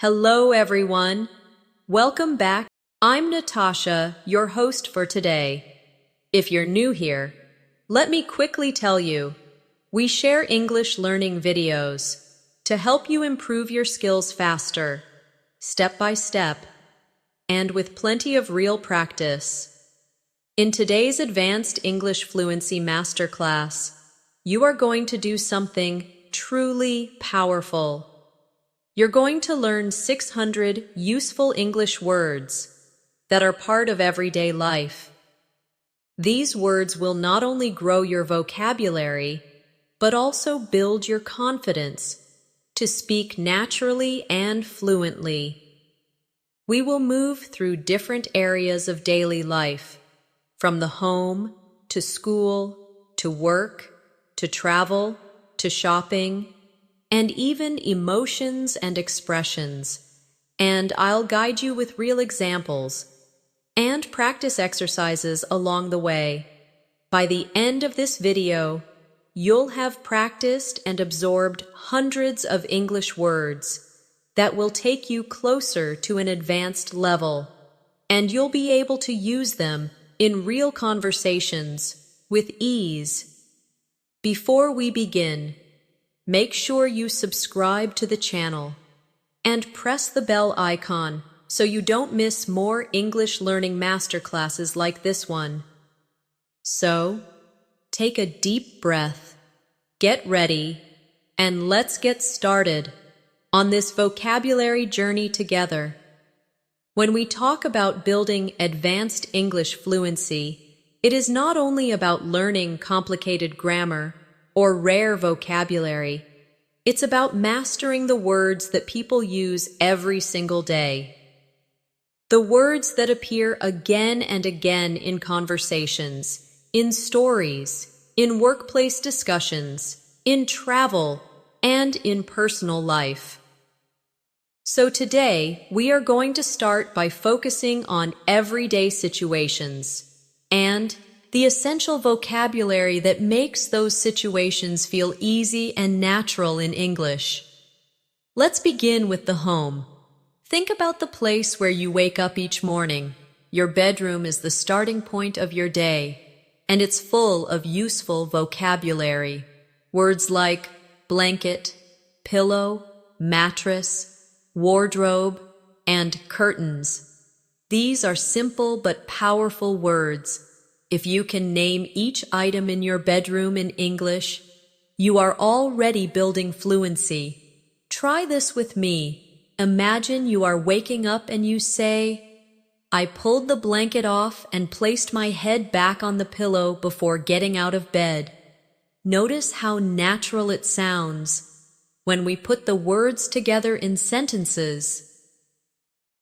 Hello, everyone. Welcome back. I'm Natasha, your host for today. If you're new here, let me quickly tell you, we share English learning videos to help you improve your skills faster, step by step, and with plenty of real practice. In today's Advanced English Fluency Masterclass, you are going to do something truly powerful. You're going to learn 600 useful English words that are part of everyday life. These words will not only grow your vocabulary, but also build your confidence to speak naturally and fluently. We will move through different areas of daily life, from the home, to school, to work, to travel, to shopping, and even emotions and expressions. And I'll guide you with real examples and practice exercises along the way. By the end of this video, you'll have practiced and absorbed hundreds of English words that will take you closer to an advanced level, and you'll be able to use them in real conversations with ease. Before we begin, make sure you subscribe to the channel and press the bell icon so you don't miss more English learning masterclasses like this one. So, take a deep breath, get ready, and let's get started on this vocabulary journey together. When we talk about building advanced English fluency, it is not only about learning complicated grammar or rare vocabulary. It's about mastering the words that people use every single day. The words that appear again and again in conversations, in stories, in workplace discussions, in travel, and in personal life. So today, we are going to start by focusing on everyday situations and the essential vocabulary that makes those situations feel easy and natural in English. Let's begin with the home. Think about the place where you wake up each morning. Your bedroom is the starting point of your day, and it's full of useful vocabulary. Words like blanket, pillow, mattress, wardrobe, and curtains. These are simple but powerful words. If you can name each item in your bedroom in English, you are already building fluency. Try this with me. Imagine you are waking up and you say, "I pulled the blanket off and placed my head back on the pillow before getting out of bed." Notice how natural it sounds when we put the words together in sentences.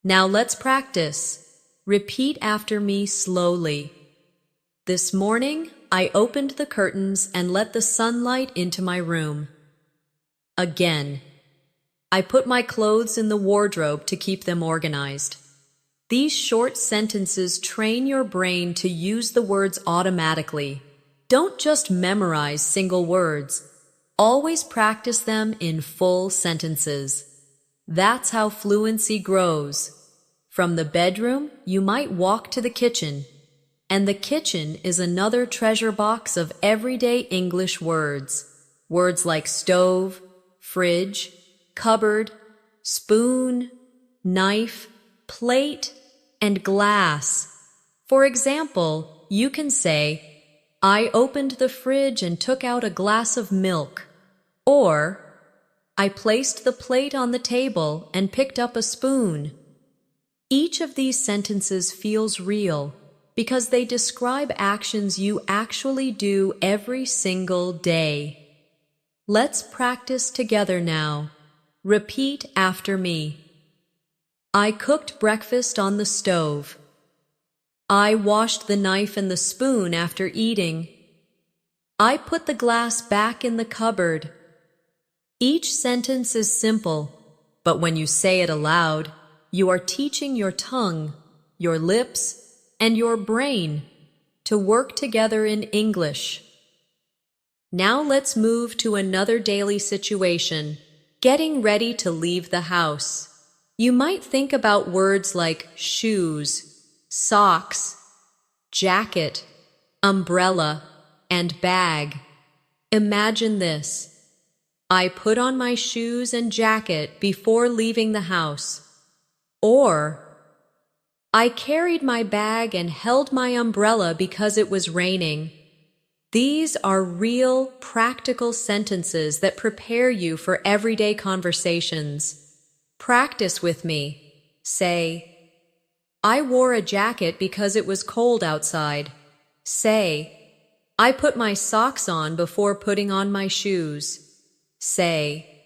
Now let's practice. Repeat after me slowly. This morning, I opened the curtains and let the sunlight into my room. Again, I put my clothes in the wardrobe to keep them organized. These short sentences train your brain to use the words automatically. Don't just memorize single words. Always practice them in full sentences. That's how fluency grows. From the bedroom, you might walk to the kitchen. And the kitchen is another treasure box of everyday English words. Words like stove, fridge, cupboard, spoon, knife, plate, and glass. For example, you can say, "I opened the fridge and took out a glass of milk." Or, "I placed the plate on the table and picked up a spoon." Each of these sentences feels real, because they describe actions you actually do every single day. Let's practice together now. Repeat after me. I cooked breakfast on the stove. I washed the knife and the spoon after eating. I put the glass back in the cupboard. Each sentence is simple, but when you say it aloud, you are teaching your tongue, your lips, and your brain to work together in English. Now let's move to another daily situation, getting ready to leave the house. You might think about words like shoes, socks, jacket, umbrella, and bag. Imagine this. I put on my shoes and jacket before leaving the house. Or, I carried my bag and held my umbrella because it was raining. These are real, practical sentences that prepare you for everyday conversations. Practice with me. Say, I wore a jacket because it was cold outside. Say, I put my socks on before putting on my shoes. Say,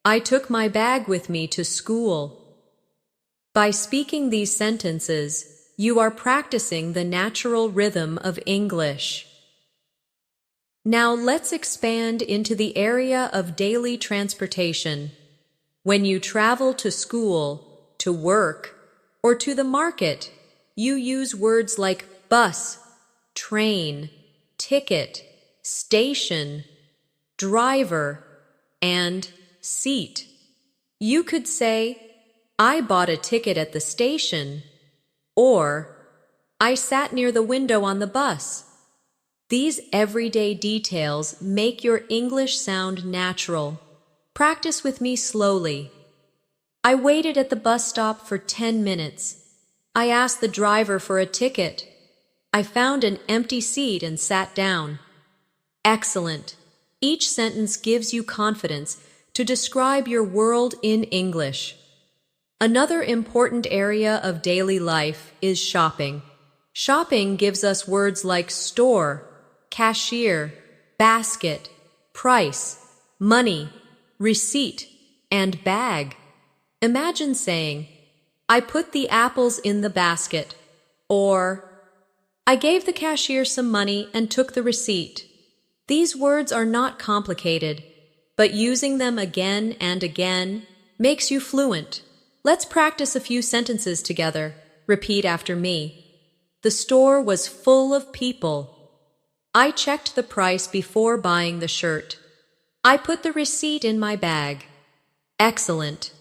I took my bag with me to school. By speaking these sentences, you are practicing the natural rhythm of English. Now let's expand into the area of daily transportation. When you travel to school, to work, or to the market, you use words like bus, train, ticket, station, driver, and seat. You could say, I bought a ticket at the station, or I sat near the window on the bus. These everyday details make your English sound natural. Practice with me slowly. I waited at the bus stop for 10 minutes. I asked the driver for a ticket. I found an empty seat and sat down. Excellent. Each sentence gives you confidence to describe your world in English. Another important area of daily life is shopping. Shopping gives us words like store, cashier, basket, price, money, receipt, and bag. Imagine saying, I put the apples in the basket, or I gave the cashier some money and took the receipt. These words are not complicated, but using them again and again makes you fluent. Let's practice a few sentences together. Repeat after me. The store was full of people. I checked the price before buying the shirt. I put the receipt in my bag. Excellent.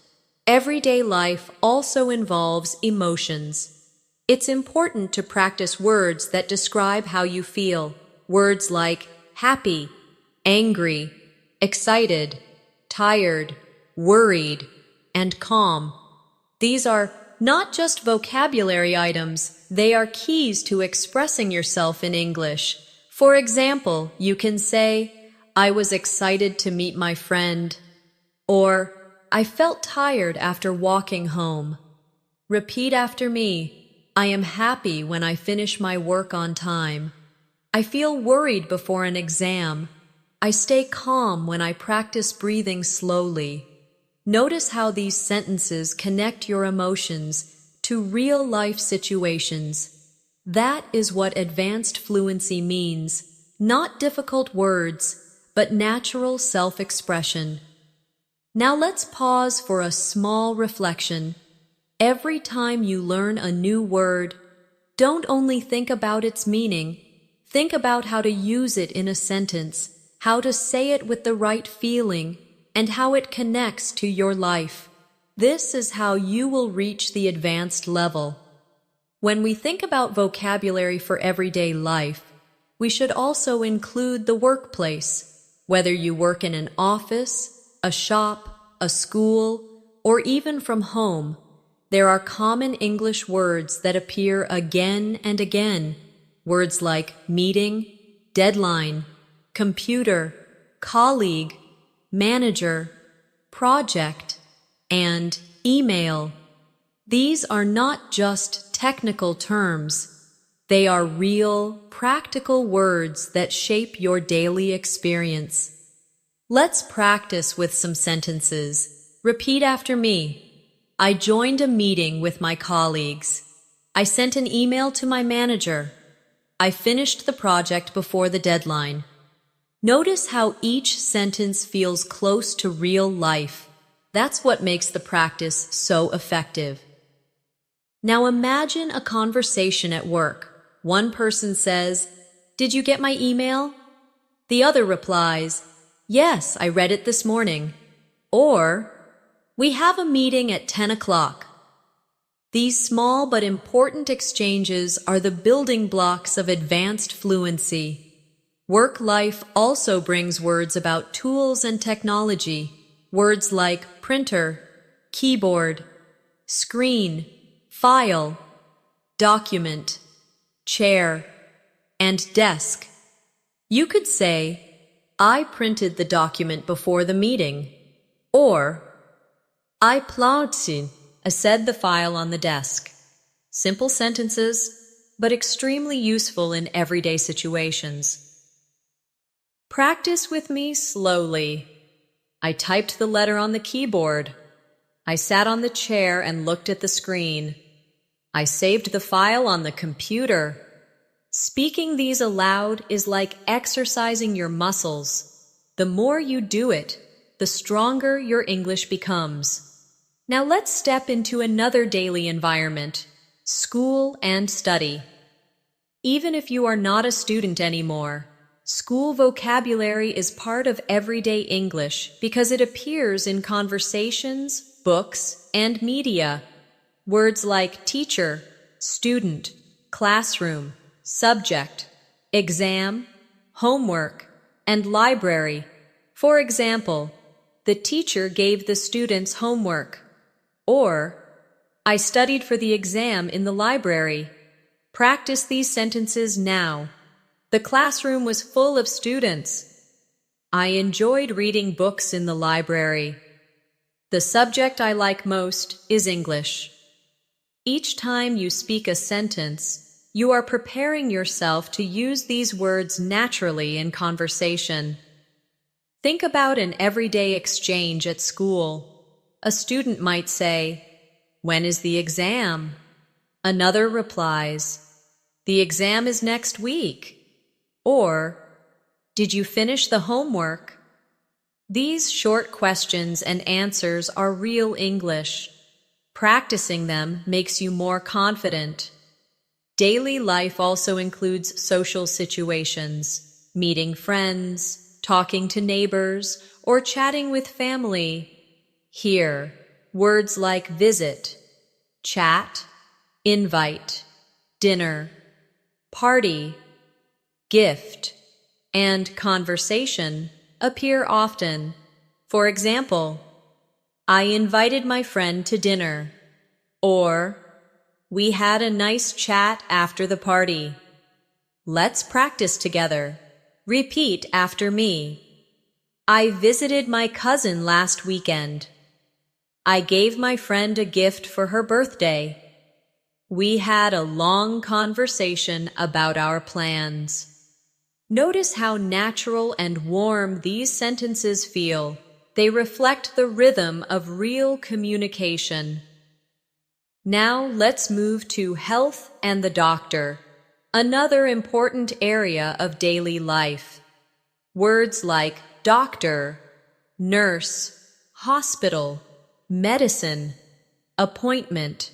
Everyday life also involves emotions. It's important to practice words that describe how you feel. Words like happy, angry, excited, tired, worried, and calm. These are not just vocabulary items, they are keys to expressing yourself in English. For example, you can say, I was excited to meet my friend, or I felt tired after walking home. Repeat after me. I am happy when I finish my work on time. I feel worried before an exam. I stay calm when I practice breathing slowly. Notice how these sentences connect your emotions to real-life situations. That is what advanced fluency means. Not difficult words, but natural self-expression. Now let's pause for a small reflection. Every time you learn a new word, don't only think about its meaning, think about how to use it in a sentence, how to say it with the right feeling, and how it connects to your life. This is how you will reach the advanced level. When we think about vocabulary for everyday life, we should also include the workplace. Whether you work in an office, a shop, a school, or even from home, there are common English words that appear again and again. Words like meeting, deadline, computer, colleague, manager, project, and email. These are not just technical terms. They are real, practical words that shape your daily experience. Let's practice with some sentences. Repeat after me. I joined a meeting with my colleagues. I sent an email to my manager. I finished the project before the deadline. Notice how each sentence feels close to real life. That's what makes the practice so effective. Now imagine a conversation at work. One person says, "Did you get my email?" The other replies, "Yes, I read it this morning." Or, We have a meeting at 10 o'clock. These small but important exchanges are the building blocks of advanced fluency. Work life also brings words about tools and technology. Words like printer, keyboard, screen, file, document, chair, and desk. You could say, I printed the document before the meeting, or I plotted the file on the desk. Simple sentences, but extremely useful in everyday situations. Practice with me slowly. I typed the letter on the keyboard. I sat on the chair and looked at the screen. I saved the file on the computer. Speaking these aloud is like exercising your muscles. The more you do it, the stronger your English becomes. Now let's step into another daily environment, school and study. Even if you are not a student anymore, school vocabulary is part of everyday English because it appears in conversations, books, and media. Words like teacher, student, classroom, subject, exam, homework, and library. For example, the teacher gave the students homework. Or, I studied for the exam in the library. Practice these sentences now. The classroom was full of students. I enjoyed reading books in the library. The subject I like most is English. Each time you speak a sentence, you are preparing yourself to use these words naturally in conversation. Think about an everyday exchange at school. A student might say, "When is the exam?" Another replies, "The exam is next week." Or, "Did you finish the homework?" These short questions and answers are real English. Practicing them makes you more confident. Daily life also includes social situations, meeting friends, talking to neighbors, or chatting with family. Here, words like visit, chat, invite, dinner, party, gift, and conversation appear often. For example, I invited my friend to dinner, or we had a nice chat after the party. Let's practice together. Repeat after me. I visited my cousin last weekend. I gave my friend a gift for her birthday. We had a long conversation about our plans. Notice how natural and warm these sentences feel. They reflect the rhythm of real communication. Now let's move to health and the doctor, another important area of daily life. Words like doctor, nurse, hospital, medicine, appointment,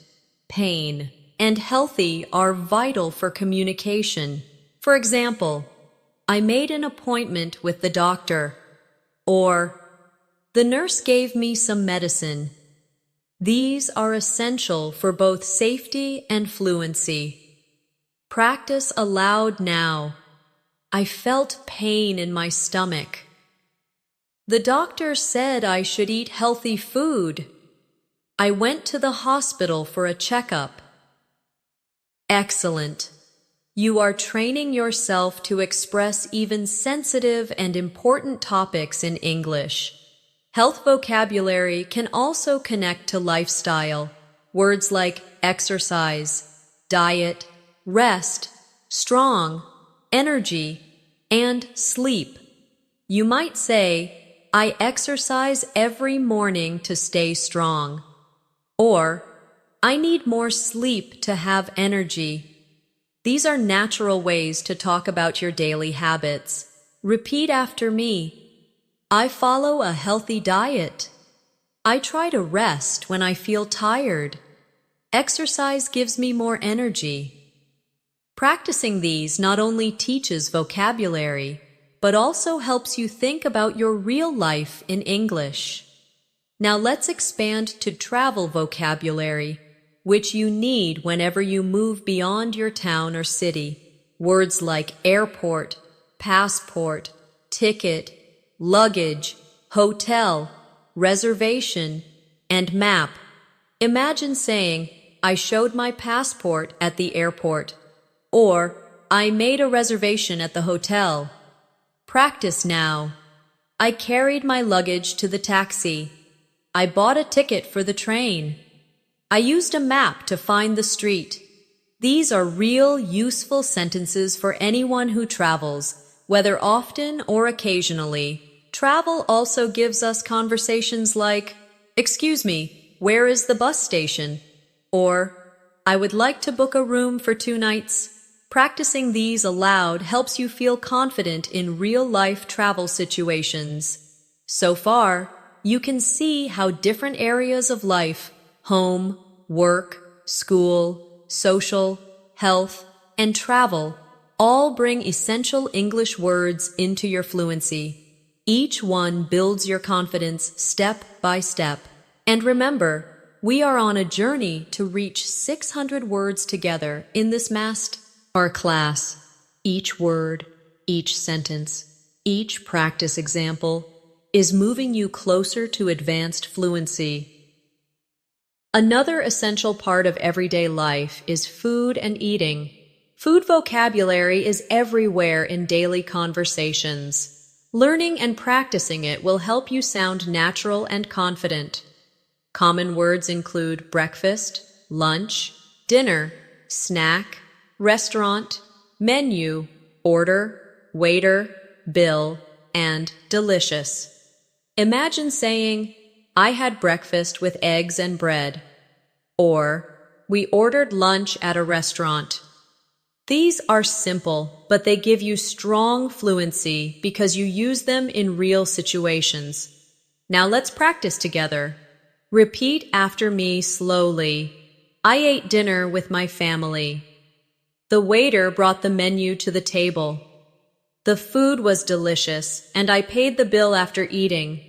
pain, and healthy are vital for communication. For example, I made an appointment with the doctor, or the nurse gave me some medicine. These are essential for both safety and fluency. Practice aloud now. I felt pain in my stomach. The doctor said I should eat healthy food. I went to the hospital for a checkup. Excellent. You are training yourself to express even sensitive and important topics in English. Health vocabulary can also connect to lifestyle. Words like exercise, diet, rest, strong, energy, and sleep. You might say, I exercise every morning to stay strong. Or, I need more sleep to have energy. These are natural ways to talk about your daily habits. Repeat after me. I follow a healthy diet. I try to rest when I feel tired. Exercise gives me more energy. Practicing these not only teaches vocabulary, but also helps you think about your real life in English. Now let's expand to travel vocabulary, which you need whenever you move beyond your town or city. Words like airport, passport, ticket, luggage, hotel, reservation, and map. Imagine saying, I showed my passport at the airport, or I made a reservation at the hotel. Practice now. I carried my luggage to the taxi. I bought a ticket for the train. I used a map to find the street. These are real, useful sentences for anyone who travels, whether often or occasionally. Travel also gives us conversations like, "Excuse me, where is the bus station?" Or, "I would like to book a room for 2 nights." Practicing these aloud helps you feel confident in real-life travel situations. So far, you can see how different areas of life, home, work, school, social, health, and travel, all bring essential English words into your fluency. Each one builds your confidence step by step. And remember, we are on a journey to reach 600 words together in this masterclass. Each word, each sentence, each practice example is moving you closer to advanced fluency. Another essential part of everyday life is food and eating. Food vocabulary is everywhere in daily conversations. Learning and practicing it will help you sound natural and confident. Common words include breakfast, lunch, dinner, snack, restaurant, menu, order, waiter, bill, and delicious. Imagine saying, I had breakfast with eggs and bread, or we ordered lunch at a restaurant. These are simple, but they give you strong fluency because you use them in real situations. Now let's practice together. Repeat after me slowly. I ate dinner with my family. The waiter brought the menu to the table. The food was delicious, and I paid the bill after eating.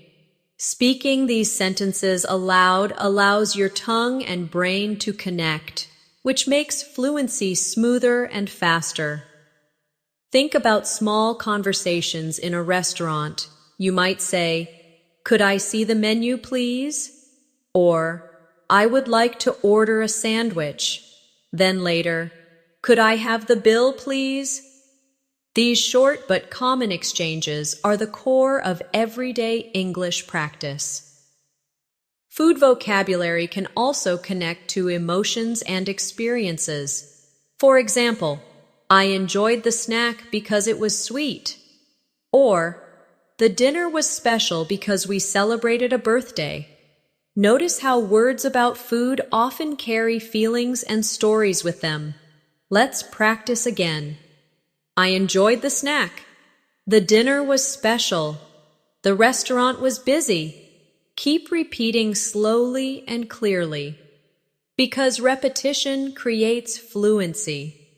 Speaking these sentences aloud allows your tongue and brain to connect, which makes fluency smoother and faster. Think about small conversations in a restaurant. You might say, "Could I see the menu, please?" Or, "I would like to order a sandwich." Then later, "Could I have the bill, please?" These short but common exchanges are the core of everyday English practice. Food vocabulary can also connect to emotions and experiences. For example, I enjoyed the snack because it was sweet. Or, the dinner was special because we celebrated a birthday. Notice how words about food often carry feelings and stories with them. Let's practice again. I enjoyed the snack. The dinner was special. The restaurant was busy. Keep repeating slowly and clearly, because repetition creates fluency.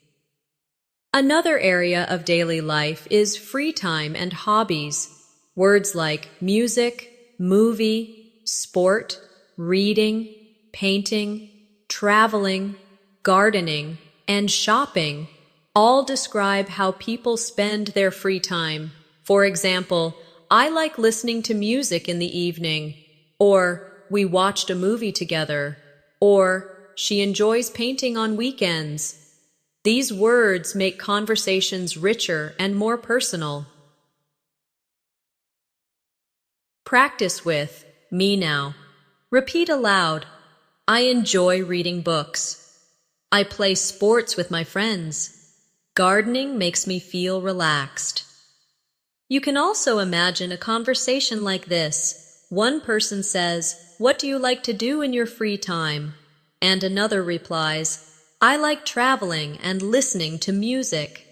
Another area of daily life is free time and hobbies. Words like music, movie, sport, reading, painting, traveling, gardening, and shopping all describe how people spend their free time. For example, I like listening to music in the evening, or we watched a movie together, or she enjoys painting on weekends. These words make conversations richer and more personal. Practice with me now. Repeat aloud. I enjoy reading books. I play sports with my friends. Gardening makes me feel relaxed. You can also imagine a conversation like this. One person says, "What do you like to do in your free time?" And another replies, "I like traveling and listening to music."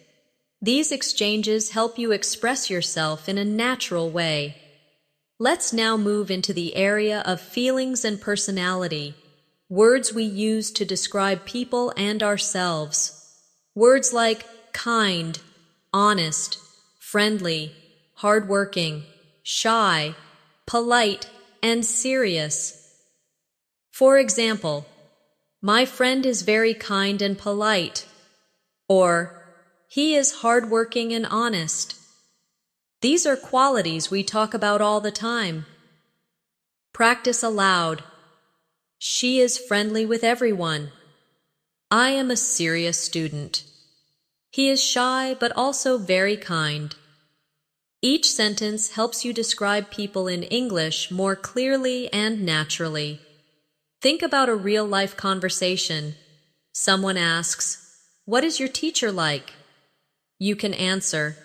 These exchanges help you express yourself in a natural way. Let's now move into the area of feelings and personality, words we use to describe people and ourselves. Words like kind, honest, friendly, hardworking, shy, polite, and serious. For example, my friend is very kind and polite, or he is hardworking and honest. These are qualities we talk about all the time. Practice aloud. She is friendly with everyone. I am a serious student. He is shy but also very kind. Each sentence helps you describe people in English more clearly and naturally. Think about a real-life conversation. Someone asks, "What is your teacher like?" You can answer,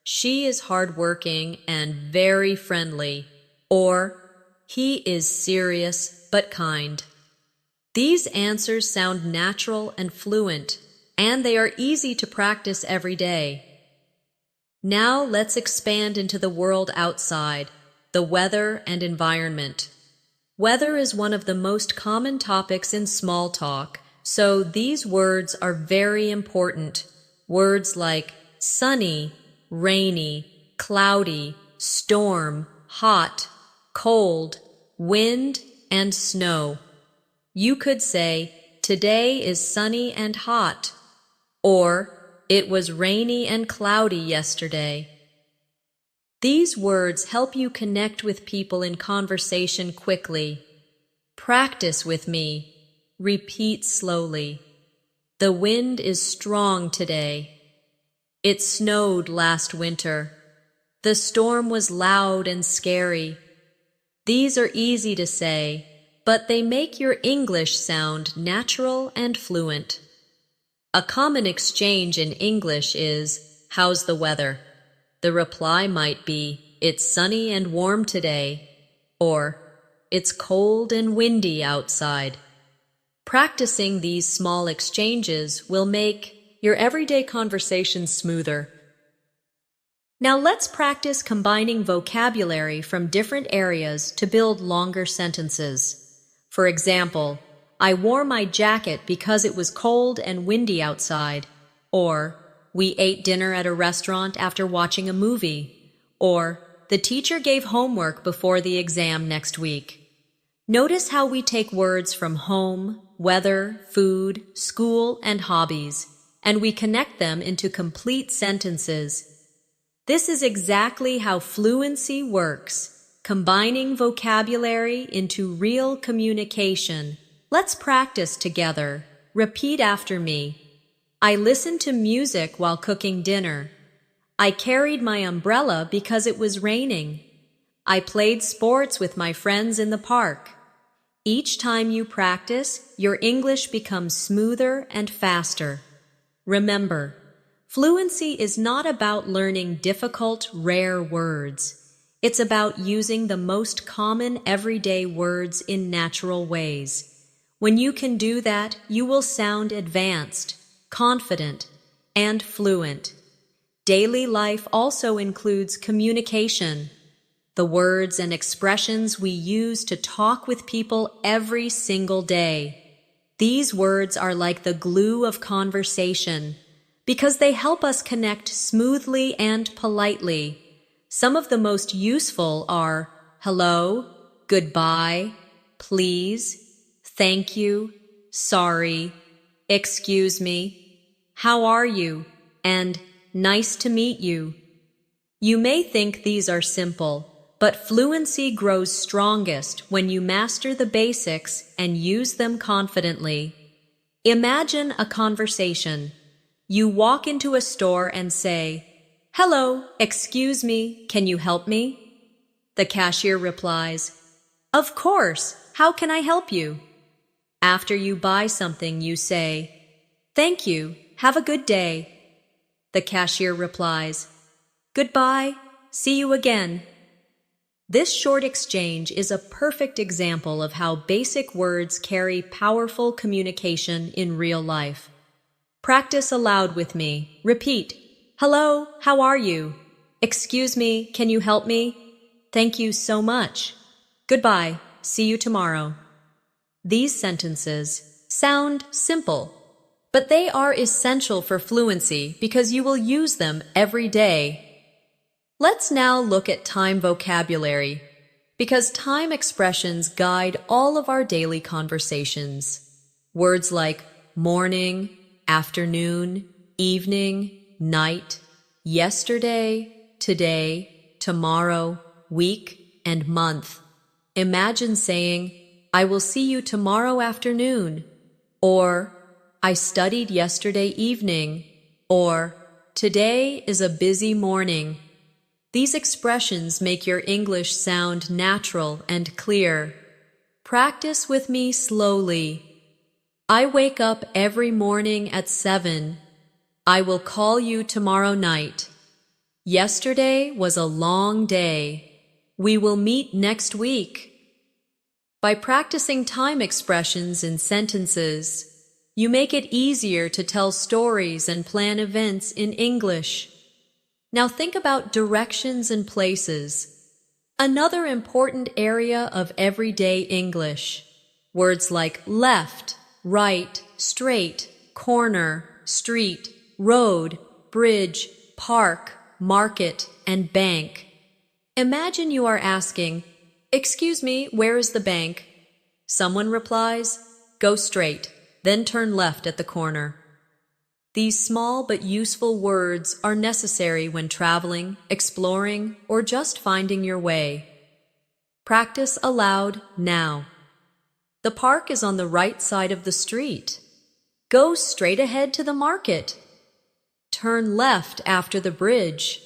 "She is hardworking and very friendly," or "He is serious but kind." These answers sound natural and fluent, and they are easy to practice every day. Now let's expand into the world outside, the weather and environment. Weather is one of the most common topics in small talk, so these words are very important. Words like sunny, rainy, cloudy, storm, hot, cold, wind, and snow. You could say, "Today is sunny and hot," or "It was rainy and cloudy yesterday." These words help you connect with people in conversation quickly. Practice with me. Repeat slowly. The wind is strong today. It snowed last winter. The storm was loud and scary. These are easy to say, but they make your English sound natural and fluent. A common exchange in English is, "How's the weather?" The reply might be, "It's sunny and warm today," or "It's cold and windy outside." Practicing these small exchanges will make your everyday conversation smoother. Now let's practice combining vocabulary from different areas to build longer sentences. For example, "I wore my jacket because it was cold and windy outside," or "We ate dinner at a restaurant after watching a movie," or "The teacher gave homework before the exam next week." Notice how we take words from home, weather, food, school, and hobbies, and we connect them into complete sentences. This is exactly how fluency works, combining vocabulary into real communication. Let's practice together. Repeat after me. I listened to music while cooking dinner. I carried my umbrella because it was raining. I played sports with my friends in the park. Each time you practice, your English becomes smoother and faster. Remember, fluency is not about learning difficult, rare words. It's about using the most common everyday words in natural ways. When you can do that, you will sound advanced, confident, and fluent. Daily life also includes communication, the words and expressions we use to talk with people every single day. These words are like the glue of conversation because they help us connect smoothly and politely. Some of the most useful are hello, goodbye, please, thank you, sorry, excuse me, how are you, and nice to meet you. You may think these are simple, but fluency grows strongest when you master the basics and use them confidently. Imagine a conversation. You walk into a store and say, "Hello, excuse me, can you help me?" The cashier replies, "Of course, how can I help you?" After you buy something, you say, "Thank you, have a good day." The cashier replies, "Goodbye, see you again." This short exchange is a perfect example of how basic words carry powerful communication in real life. Practice aloud with me. Repeat. Hello, how are you? Excuse me, can you help me? Thank you so much. Goodbye, see you tomorrow. These sentences sound simple, but they are essential for fluency because you will use them every day. Let's now look at time vocabulary, because time expressions guide all of our daily conversations. Words like morning, afternoon, evening, night, yesterday, today, tomorrow, week, and month. Imagine saying, I will see you tomorrow afternoon, or I studied yesterday evening, or today is a busy morning. These expressions make your English sound natural and clear. Practice with me slowly. I wake up every morning at 7. I will call you tomorrow night. Yesterday was a long day. We will meet next week. By practicing time expressions in sentences, you make it easier to tell stories and plan events in English. Now think about directions and places. Another important area of everyday English. Words like left, right, straight, corner, street, road, bridge, park, market, and bank. Imagine you are asking, "Excuse me, where is the bank?" Someone replies, "Go straight, then turn left at the corner." These small but useful words are necessary when traveling, exploring, or just finding your way. Practice aloud now. The park is on the right side of the street. Go straight ahead to the market. Turn left after the bridge.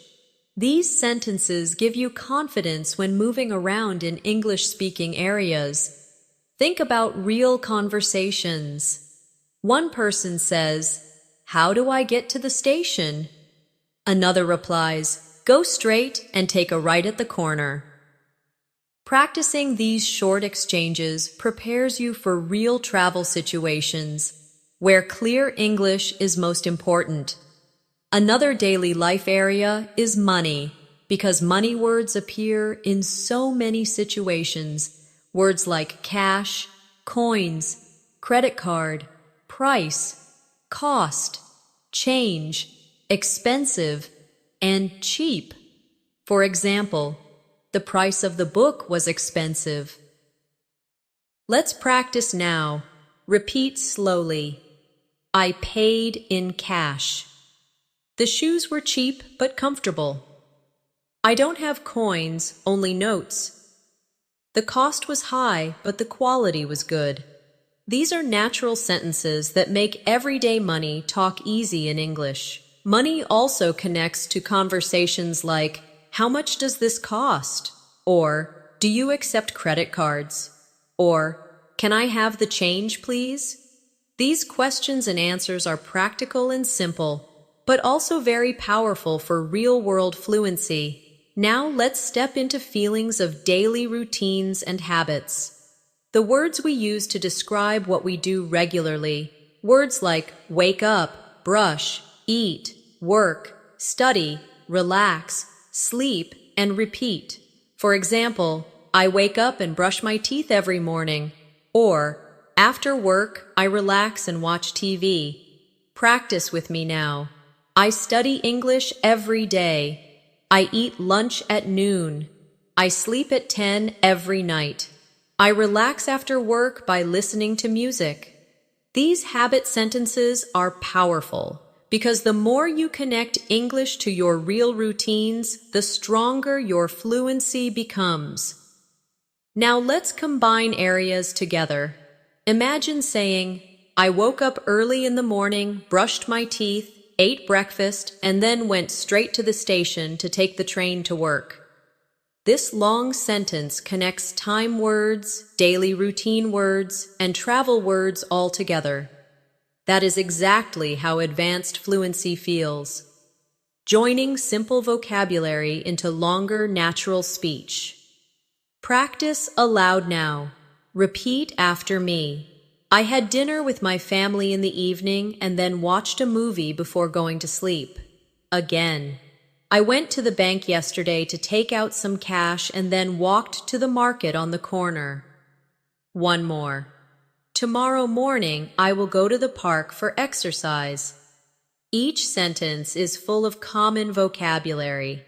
These sentences give you confidence when moving around in English-speaking areas. Think about real conversations. One person says, "How do I get to the station?" Another replies, "Go straight and take a right at the corner." Practicing these short exchanges prepares you for real travel situations where clear English is most important. Another daily life area is money, because money words appear in so many situations. Words like cash, coins, credit card, price, cost, change, expensive, and cheap. For example, the price of the book was expensive. Let's practice now. Repeat slowly. I paid in cash. The shoes were cheap but comfortable. I don't have coins, only notes. The cost was high, but the quality was good. These are natural sentences that make everyday money talk easy in English. Money also connects to conversations like, "How much does this cost?" Or, "Do you accept credit cards?" Or, "Can I have the change, please?" These questions and answers are practical and simple, but also very powerful for real-world fluency. Now let's step into feelings of daily routines and habits. The words we use to describe what we do regularly. Words like wake up, brush, eat, work, study, relax, sleep, and repeat. For example, I wake up and brush my teeth every morning. Or, after work, I relax and watch TV. Practice with me now. I study English every day. I eat lunch at noon. I sleep at 10 every night. I relax after work by listening to music. These habit sentences are powerful because the more you connect English to your real routines, the stronger your fluency becomes. Now let's combine areas together. Imagine saying, I woke up early in the morning, brushed my teeth, ate breakfast, and then went straight to the station to take the train to work. This long sentence connects time words, daily routine words, and travel words all together. That is exactly how advanced fluency feels. Joining simple vocabulary into longer natural speech. Practice aloud now. Repeat after me. I had dinner with my family in the evening and then watched a movie before going to sleep. Again. I went to the bank yesterday to take out some cash and then walked to the market on the corner. One more. Tomorrow morning, I will go to the park for exercise. Each sentence is full of common vocabulary.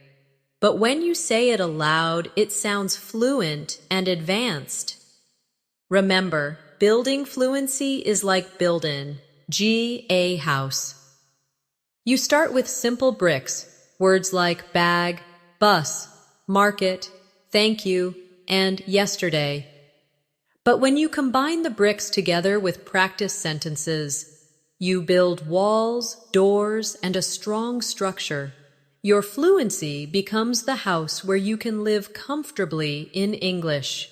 but when you say it aloud, it sounds fluent and advanced. Remember, building fluency is like building a house. You start with simple bricks, words like bag, bus, market, thank you, and yesterday. But when you combine the bricks together with practice sentences, you build walls, doors, and a strong structure. Your fluency becomes the house where you can live comfortably in English.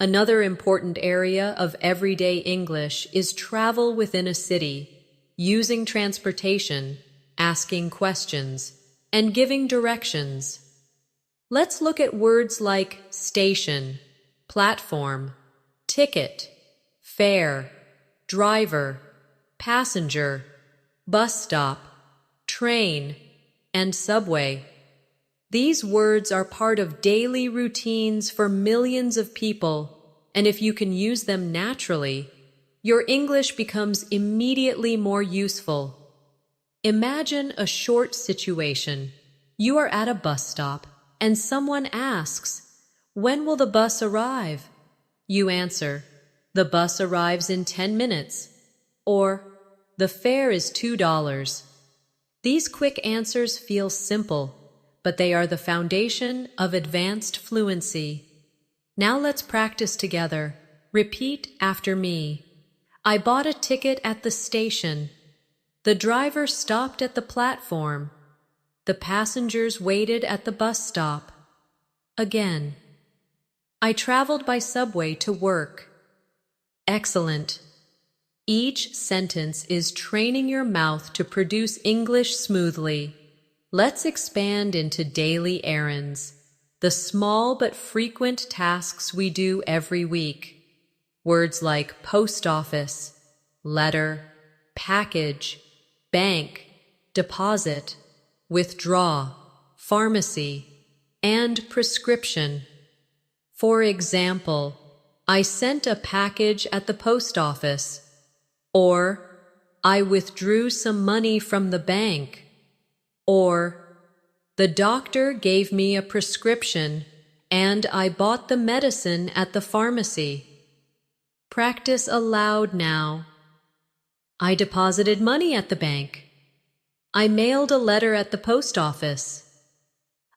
Another important area of everyday English is travel within a city, using transportation, asking questions, and giving directions. Let's look at words like station, platform, ticket, fare, driver, passenger, bus stop, train, and subway. These words are part of daily routines for millions of people, and if you can use them naturally, your English becomes immediately more useful. Imagine a short situation. You are at a bus stop, and someone asks, "When will the bus arrive?" You answer, "The bus arrives in 10 minutes," or "The fare is $2. These quick answers feel simple, but they are the foundation of advanced fluency. Now let's practice together. Repeat after me. I bought a ticket at the station. The driver stopped at the platform. The passengers waited at the bus stop. Again. I traveled by subway to work. Excellent. Each sentence is training your mouth to produce English smoothly. Let's expand into daily errands, the small but frequent tasks we do every week. Words like post office, letter, package, bank, deposit, withdraw, pharmacy, and prescription. For example, I sent a package at the post office, or I withdrew some money from the bank, or the doctor gave me a prescription and I bought the medicine at the pharmacy. Practice aloud now. I deposited money at the bank. I mailed a letter at the post office.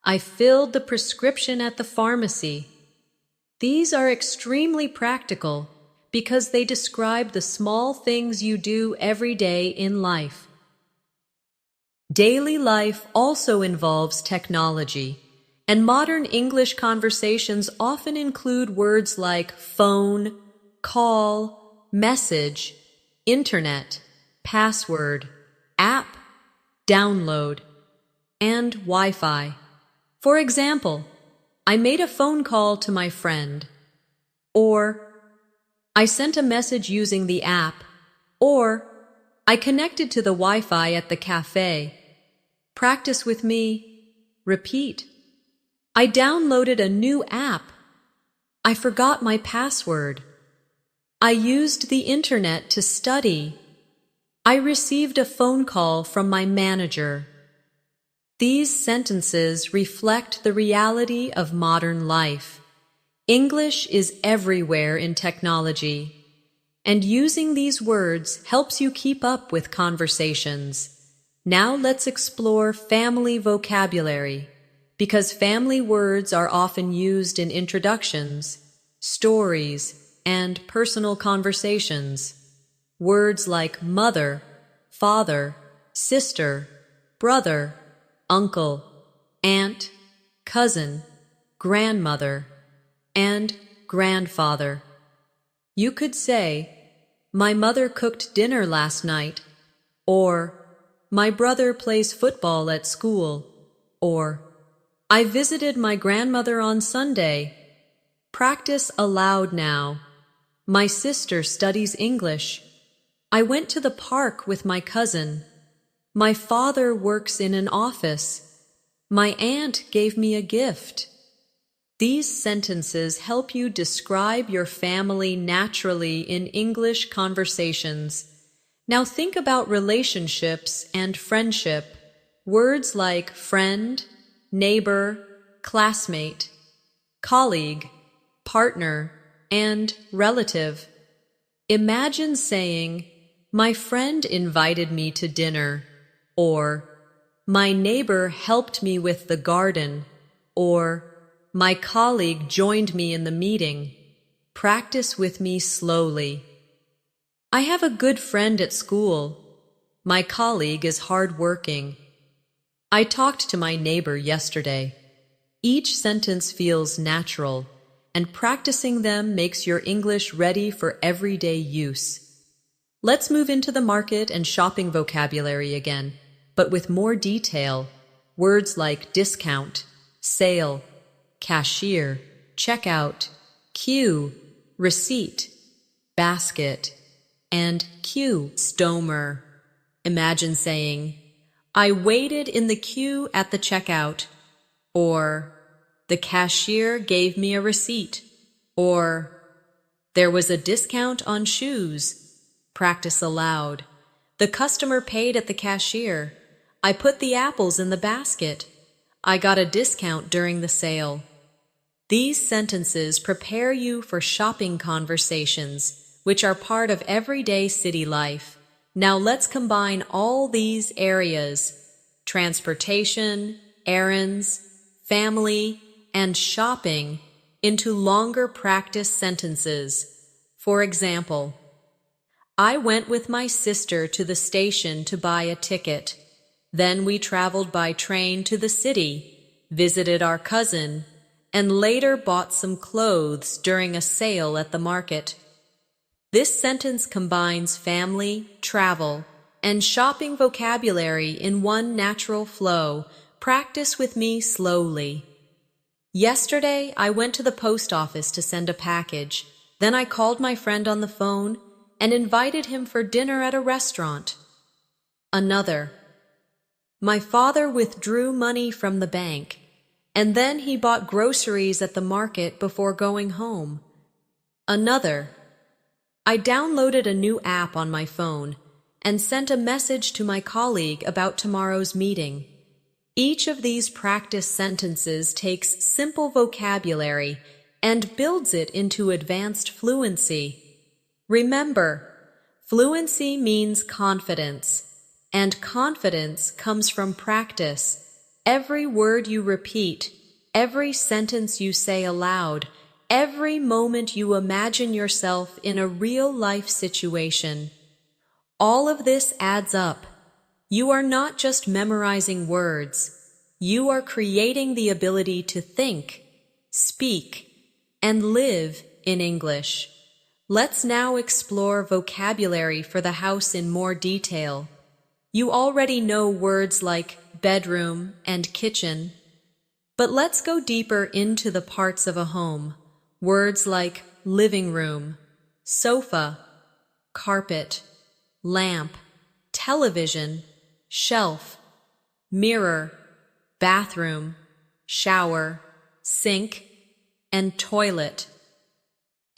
I filled the prescription at the pharmacy. These are extremely practical because they describe the small things you do every day in life. Daily life also involves technology, and modern English conversations often include words like phone, call, message, internet, password, app, download, and Wi-Fi. For example, I made a phone call to my friend, or I sent a message using the app, or I connected to the Wi-Fi at the cafe. Practice with me. Repeat. I downloaded a new app. I forgot my password. I used the internet to study. I received a phone call from my manager. These sentences reflect the reality of modern life. English is everywhere in technology, and using these words helps you keep up with conversations. Now let's explore family vocabulary, because family words are often used in introductions, stories, and personal conversations. Words like mother, father, sister, brother, uncle, aunt, cousin, grandmother, and grandfather. You could say, "My mother cooked dinner last night," or "My brother plays football at school," or "I visited my grandmother on Sunday." Practice aloud now. My sister studies English. I went to the park with my cousin. My father works in an office. My aunt gave me a gift. These sentences help you describe your family naturally in English conversations. Now think about relationships and friendship. Words like friend, neighbor, classmate, colleague, partner, and relative. Imagine saying, "My friend invited me to dinner," or "My neighbor helped me with the garden," or "My colleague joined me in the meeting." Practice with me slowly. I have a good friend at school. My colleague is hardworking. I talked to my neighbor yesterday. Each sentence feels natural, and practicing them makes your English ready for everyday use. Let's move into the market and shopping vocabulary again, but with more detail. Words like discount, sale, cashier, checkout, queue, receipt, basket, and queue, stomer. Imagine saying, "I waited in the queue at the checkout," or "The cashier gave me a receipt," or "There was a discount on shoes." Practice aloud. "The customer paid at the cashier." "I put the apples in the basket." "I got a discount during the sale." These sentences prepare you for shopping conversations, which are part of everyday city life. Now let's combine all these areas: transportation, errands, family, and shopping into longer practice sentences. For example, I went with my sister to the station to buy a ticket. Then we traveled by train to the city, visited our cousin, and later bought some clothes during a sale at the market. This sentence combines family, travel, and shopping vocabulary in one natural flow. Practice with me slowly. Yesterday, I went to the post office to send a package. Then I called my friend on the phone and invited him for dinner at a restaurant. Another. My father withdrew money from the bank, and then he bought groceries at the market before going home. Another. I downloaded a new app on my phone and sent a message to my colleague about tomorrow's meeting. Each of these practice sentences takes simple vocabulary and builds it into advanced fluency. Remember, fluency means confidence, and confidence comes from practice. Every word you repeat, every sentence you say aloud, every moment you imagine yourself in a real-life situation. All of this adds up. You are not just memorizing words. You are creating the ability to think, speak, and live in English. Let's now explore vocabulary for the house in more detail. You already know words like bedroom and kitchen, but let's go deeper into the parts of a home. Words like living room, sofa, carpet, lamp, television, shelf, mirror, bathroom, shower, sink, and toilet.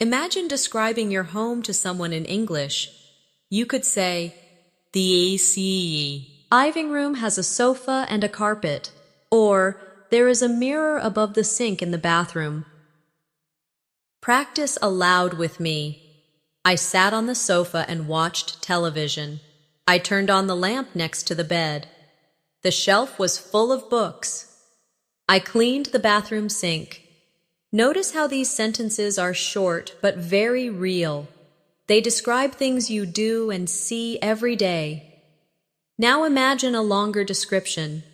Imagine describing your home to someone in English. You could say, "The AC living room has a sofa and a carpet," or "There is a mirror above the sink in the bathroom." Practice aloud with me. I sat on the sofa and watched television. I turned on the lamp next to the bed. The shelf was full of books. I cleaned the bathroom sink. Notice how these sentences are short but very real. They describe things you do and see every day. Now imagine a longer description.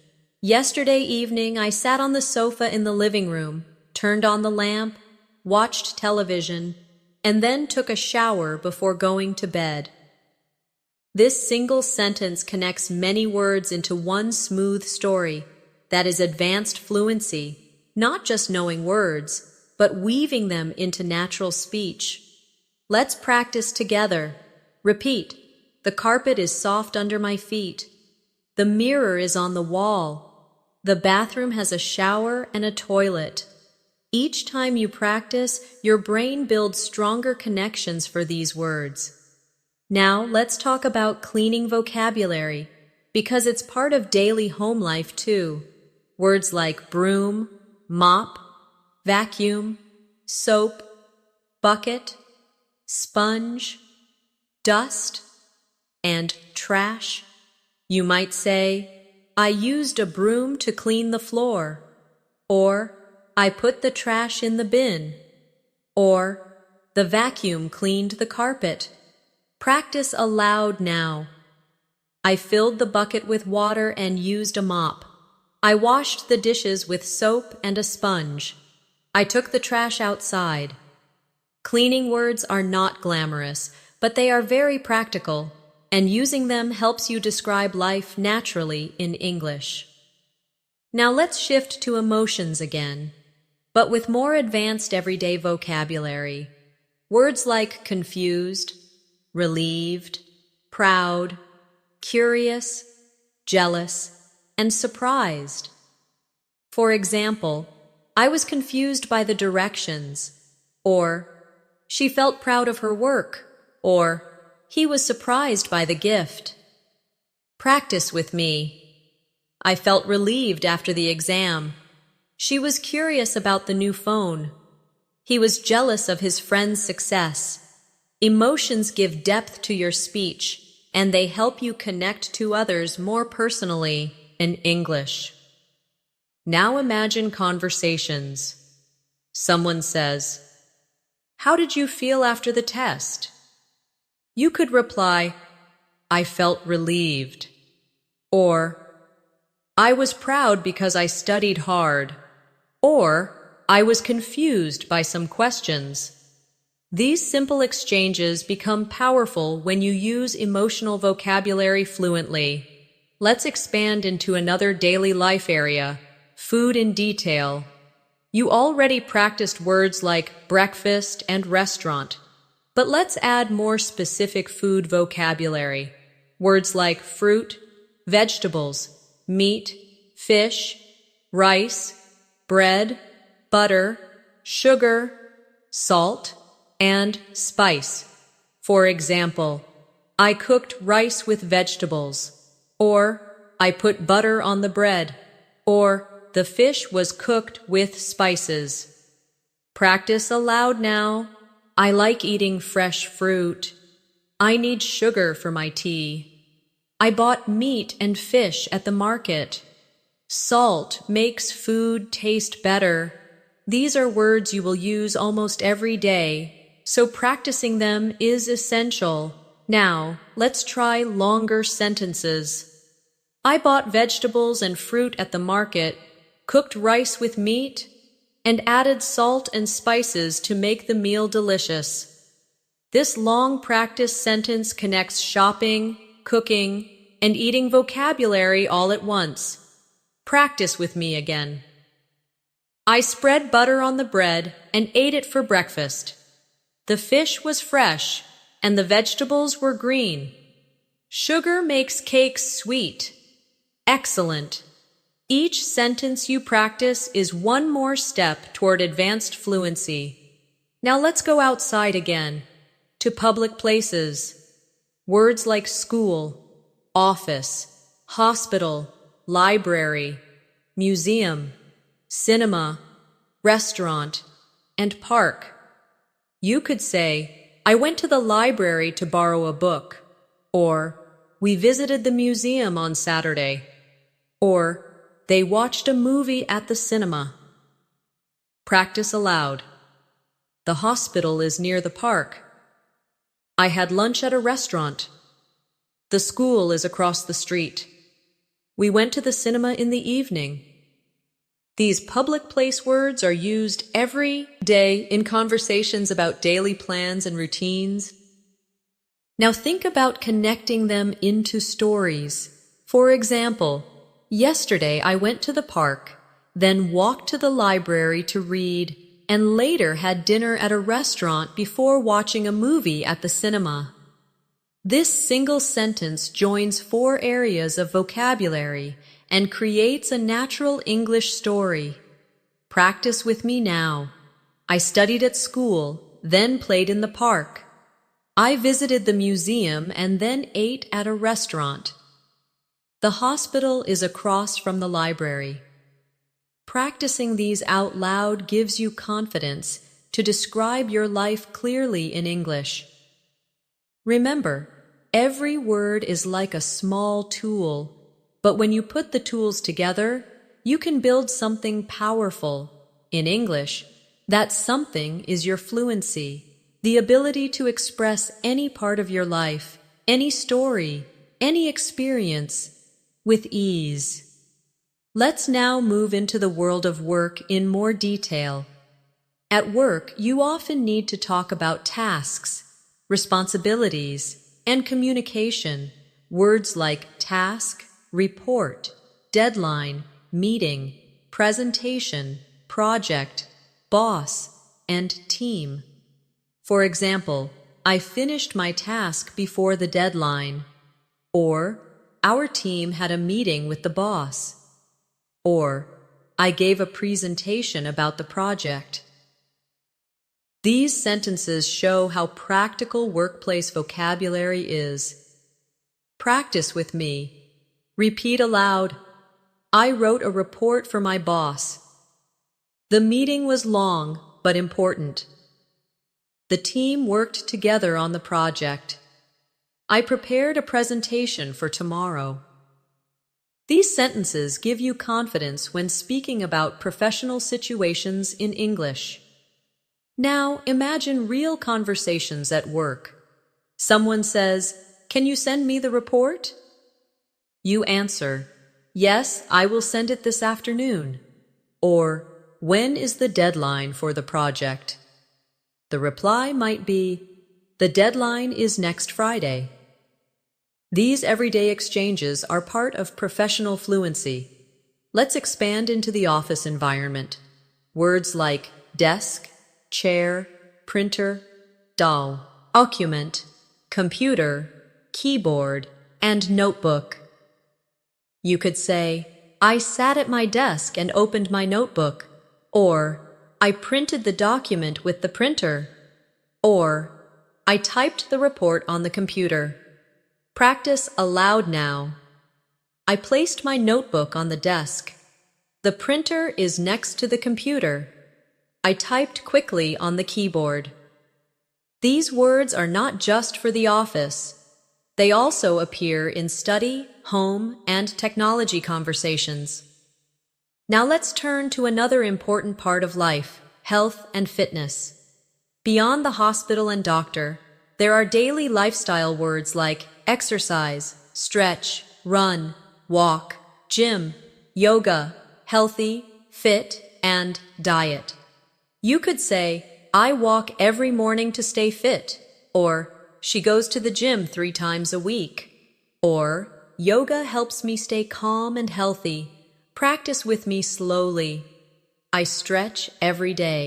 Yesterday evening, I sat on the sofa in the living room, turned on the lamp, watched television, and then took a shower before going to bed. This single sentence connects many words into one smooth story. That is advanced fluency, not just knowing words, but weaving them into natural speech. Let's practice together. Repeat. The carpet is soft under my feet. The mirror is on the wall. The bathroom has a shower and a toilet. Each time you practice, your brain builds stronger connections for these words. Now, let's talk about cleaning vocabulary, because it's part of daily home life too. Words like broom, mop, vacuum, soap, bucket, sponge, dust, and trash. You might say, I used a broom to clean the floor, or I put the trash in the bin, or the vacuum cleaned the carpet. Practice aloud now. I filled the bucket with water and used a mop. I washed the dishes with soap and a sponge. I took the trash outside. Cleaning words are not glamorous, but they are very practical, and using them helps you describe life naturally in English. Now let's shift to emotions again, but with more advanced everyday vocabulary. Words like confused, relieved, proud, curious, jealous, and surprised. For example, I was confused by the directions, or she felt proud of her work, or he was surprised by the gift. Practice with me. I felt relieved after the exam. She was curious about the new phone. He was jealous of his friend's success. Emotions give depth to your speech, and they help you connect to others more personally in English. Now imagine conversations. Someone says, "How did you feel after the test?" You could reply, "I felt relieved," or "I was proud because I studied hard," or "I was confused by some questions." These simple exchanges become powerful when you use emotional vocabulary fluently. Let's expand into another daily life area, food in detail. You already practiced words like breakfast and restaurant, but let's add more specific food vocabulary. Words like fruit, vegetables, meat, fish, rice, bread, butter, sugar, salt, and spice. For example, I cooked rice with vegetables, or I put butter on the bread, or the fish was cooked with spices. Practice aloud now. I like eating fresh fruit. I need sugar for my tea. I bought meat and fish at the market. Salt makes food taste better. These are words you will use almost every day, so practicing them is essential. Now, let's try longer sentences. I bought vegetables and fruit at the market, cooked rice with meat, and added salt and spices to make the meal delicious. This long practice sentence connects shopping, cooking, and eating vocabulary all at once. Practice with me again. I spread butter on the bread and ate it for breakfast. The fish was fresh, and the vegetables were green. Sugar makes cakes sweet. Excellent. Each sentence you practice is one more step toward advanced fluency. Now let's go outside again, to public places. Words like school, office, hospital, library, museum, cinema, restaurant, and park. You could say, I went to the library to borrow a book, or we visited the museum on Saturday, or they watched a movie at the cinema. Practice aloud. The hospital is near the park. I had lunch at a restaurant. The school is across the street. We went to the cinema in the evening. These public place words are used every day in conversations about daily plans and routines. Now think about connecting them into stories. For example, yesterday I went to the park, then walked to the library to read, and later had dinner at a restaurant before watching a movie at the cinema. This single sentence joins 4 areas of vocabulary and creates a natural English story. Practice with me now. I studied at school, then played in the park. I visited the museum and then ate at a restaurant. The hospital is across from the library. Practicing these out loud gives you confidence to describe your life clearly in English. Remember, every word is like a small tool, but when you put the tools together, you can build something powerful. In English, that something is your fluency, the ability to express any part of your life, any story, any experience, with ease. Let's now move into the world of work in more detail. At work, you often need to talk about tasks, responsibilities, and communication. Words like task, report, deadline, meeting, presentation, project, boss, and team. For example, I finished my task before the deadline. Or, our team had a meeting with the boss. Or, I gave a presentation about the project. These sentences show how practical workplace vocabulary is. Practice with me. Repeat aloud. I wrote a report for my boss. The meeting was long but important. The team worked together on the project. I prepared a presentation for tomorrow. These sentences give you confidence when speaking about professional situations in English. Now, imagine real conversations at work. Someone says, "Can you send me the report?" You answer, "Yes, I will send it this afternoon." Or, "When is the deadline for the project?" The reply might be, "The deadline is next Friday." These everyday exchanges are part of professional fluency. Let's expand into the office environment. Words like desk, chair, printer, document, computer, keyboard, and notebook. You could say, "I sat at my desk and opened my notebook," or "I printed the document with the printer," or "I typed the report on the computer." Practice aloud now. I placed my notebook on the desk. The printer is next to the computer. I typed quickly on the keyboard. These words are not just for the office. They also appear in study, home, and technology conversations. Now let's turn to another important part of life, health and fitness. Beyond the hospital and doctor, there are daily lifestyle words like exercise, stretch, run, walk, gym, yoga, healthy, fit, and diet. You could say, "I walk every morning to stay fit," or "She goes to the gym 3 times a week," or "Yoga helps me stay calm and healthy. Practice with me slowly." I stretch every day.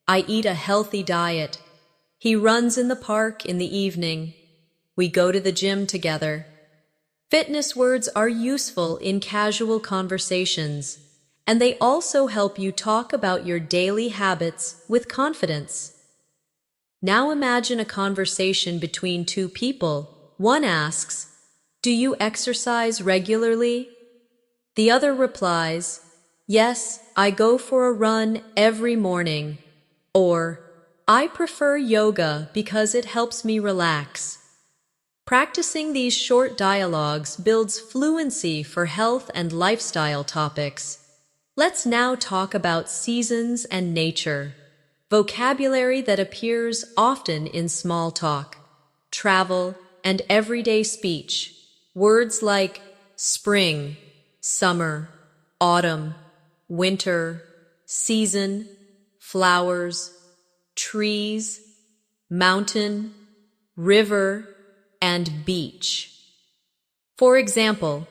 I eat a healthy diet. He runs in the park in the evening. We go to the gym together. Fitness words are useful in casual conversations, and they also help you talk about your daily habits with confidence. Now imagine a conversation between two people. One asks, "Do you exercise regularly?" The other replies, "Yes, I go for a run every morning," or "I prefer yoga because it helps me relax." Practicing these short dialogues builds fluency for health and lifestyle topics. Let's now talk about seasons and nature, vocabulary that appears often in small talk, travel, and everyday speech. Words like spring, summer, autumn, winter, season, flowers, trees, mountain, river, and beach. For example,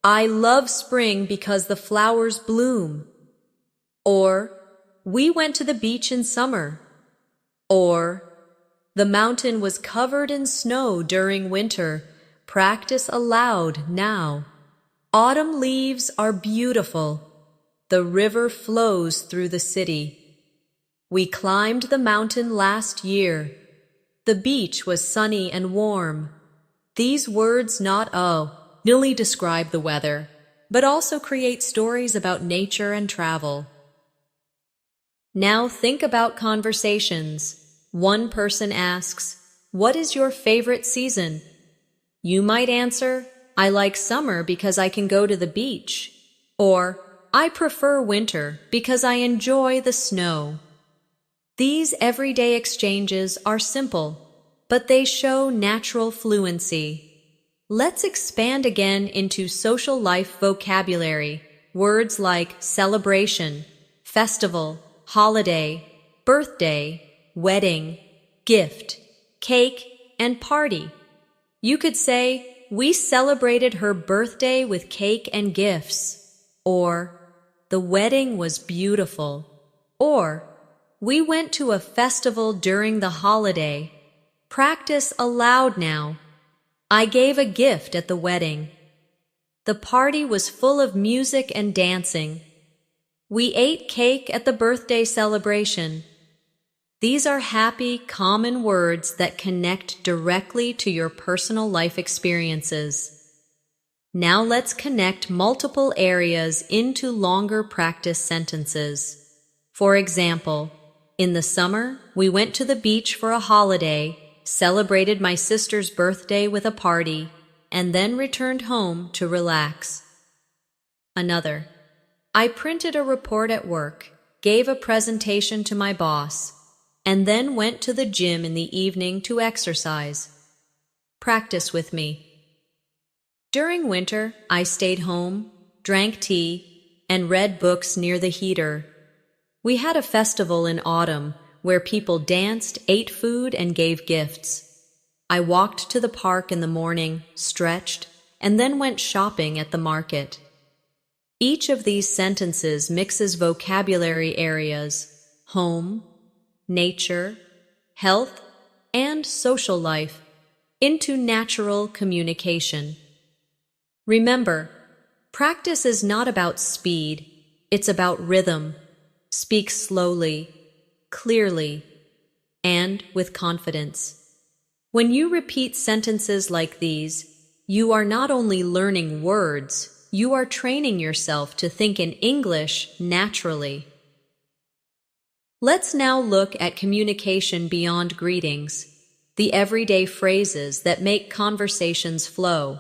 "I love spring because the flowers bloom," or "We went to the beach in summer," or "The mountain was covered in snow during winter." Practice aloud now. Autumn leaves are beautiful. The river flows through the city. We climbed the mountain last year. The beach was sunny and warm. These words not merely describe the weather. but also create stories about nature and travel. Now think about conversations. One person asks, "What is your favorite season?" You might answer, "I like summer because I can go to the beach." Or, "I prefer winter because I enjoy the snow." These everyday exchanges are simple, but they show natural fluency. Let's expand again into social life vocabulary. Words like celebration, festival, holiday, birthday, wedding, gift, cake, and party. You could say, "We celebrated her birthday with cake and gifts." Or, "The wedding was beautiful." Or, "We went to a festival during the holiday." Practice aloud now. "I gave a gift at the wedding." "The party was full of music and dancing." "We ate cake at the birthday celebration." These are happy, common words that connect directly to your personal life experiences. Now let's connect multiple areas into longer practice sentences. For example, in the summer, we went to the beach for a holiday, celebrated my sister's birthday with a party, and then returned home to relax. Another, I printed a report at work, gave a presentation to my boss, and then went to the gym in the evening to exercise. Practice with me. During winter, I stayed home, drank tea, and read books near the heater. We had a festival in autumn where people danced, ate food, and gave gifts. I walked to the park in the morning, stretched, and then went shopping at the market. Each of these sentences mixes vocabulary areas: home, nature, health, and social life into natural communication. Remember, practice is not about speed, it's about rhythm. Speak slowly, clearly, and with confidence. When you repeat sentences like these, you are not only learning words, you are training yourself to think in English naturally. Let's now look at communication beyond greetings, the everyday phrases that make conversations flow.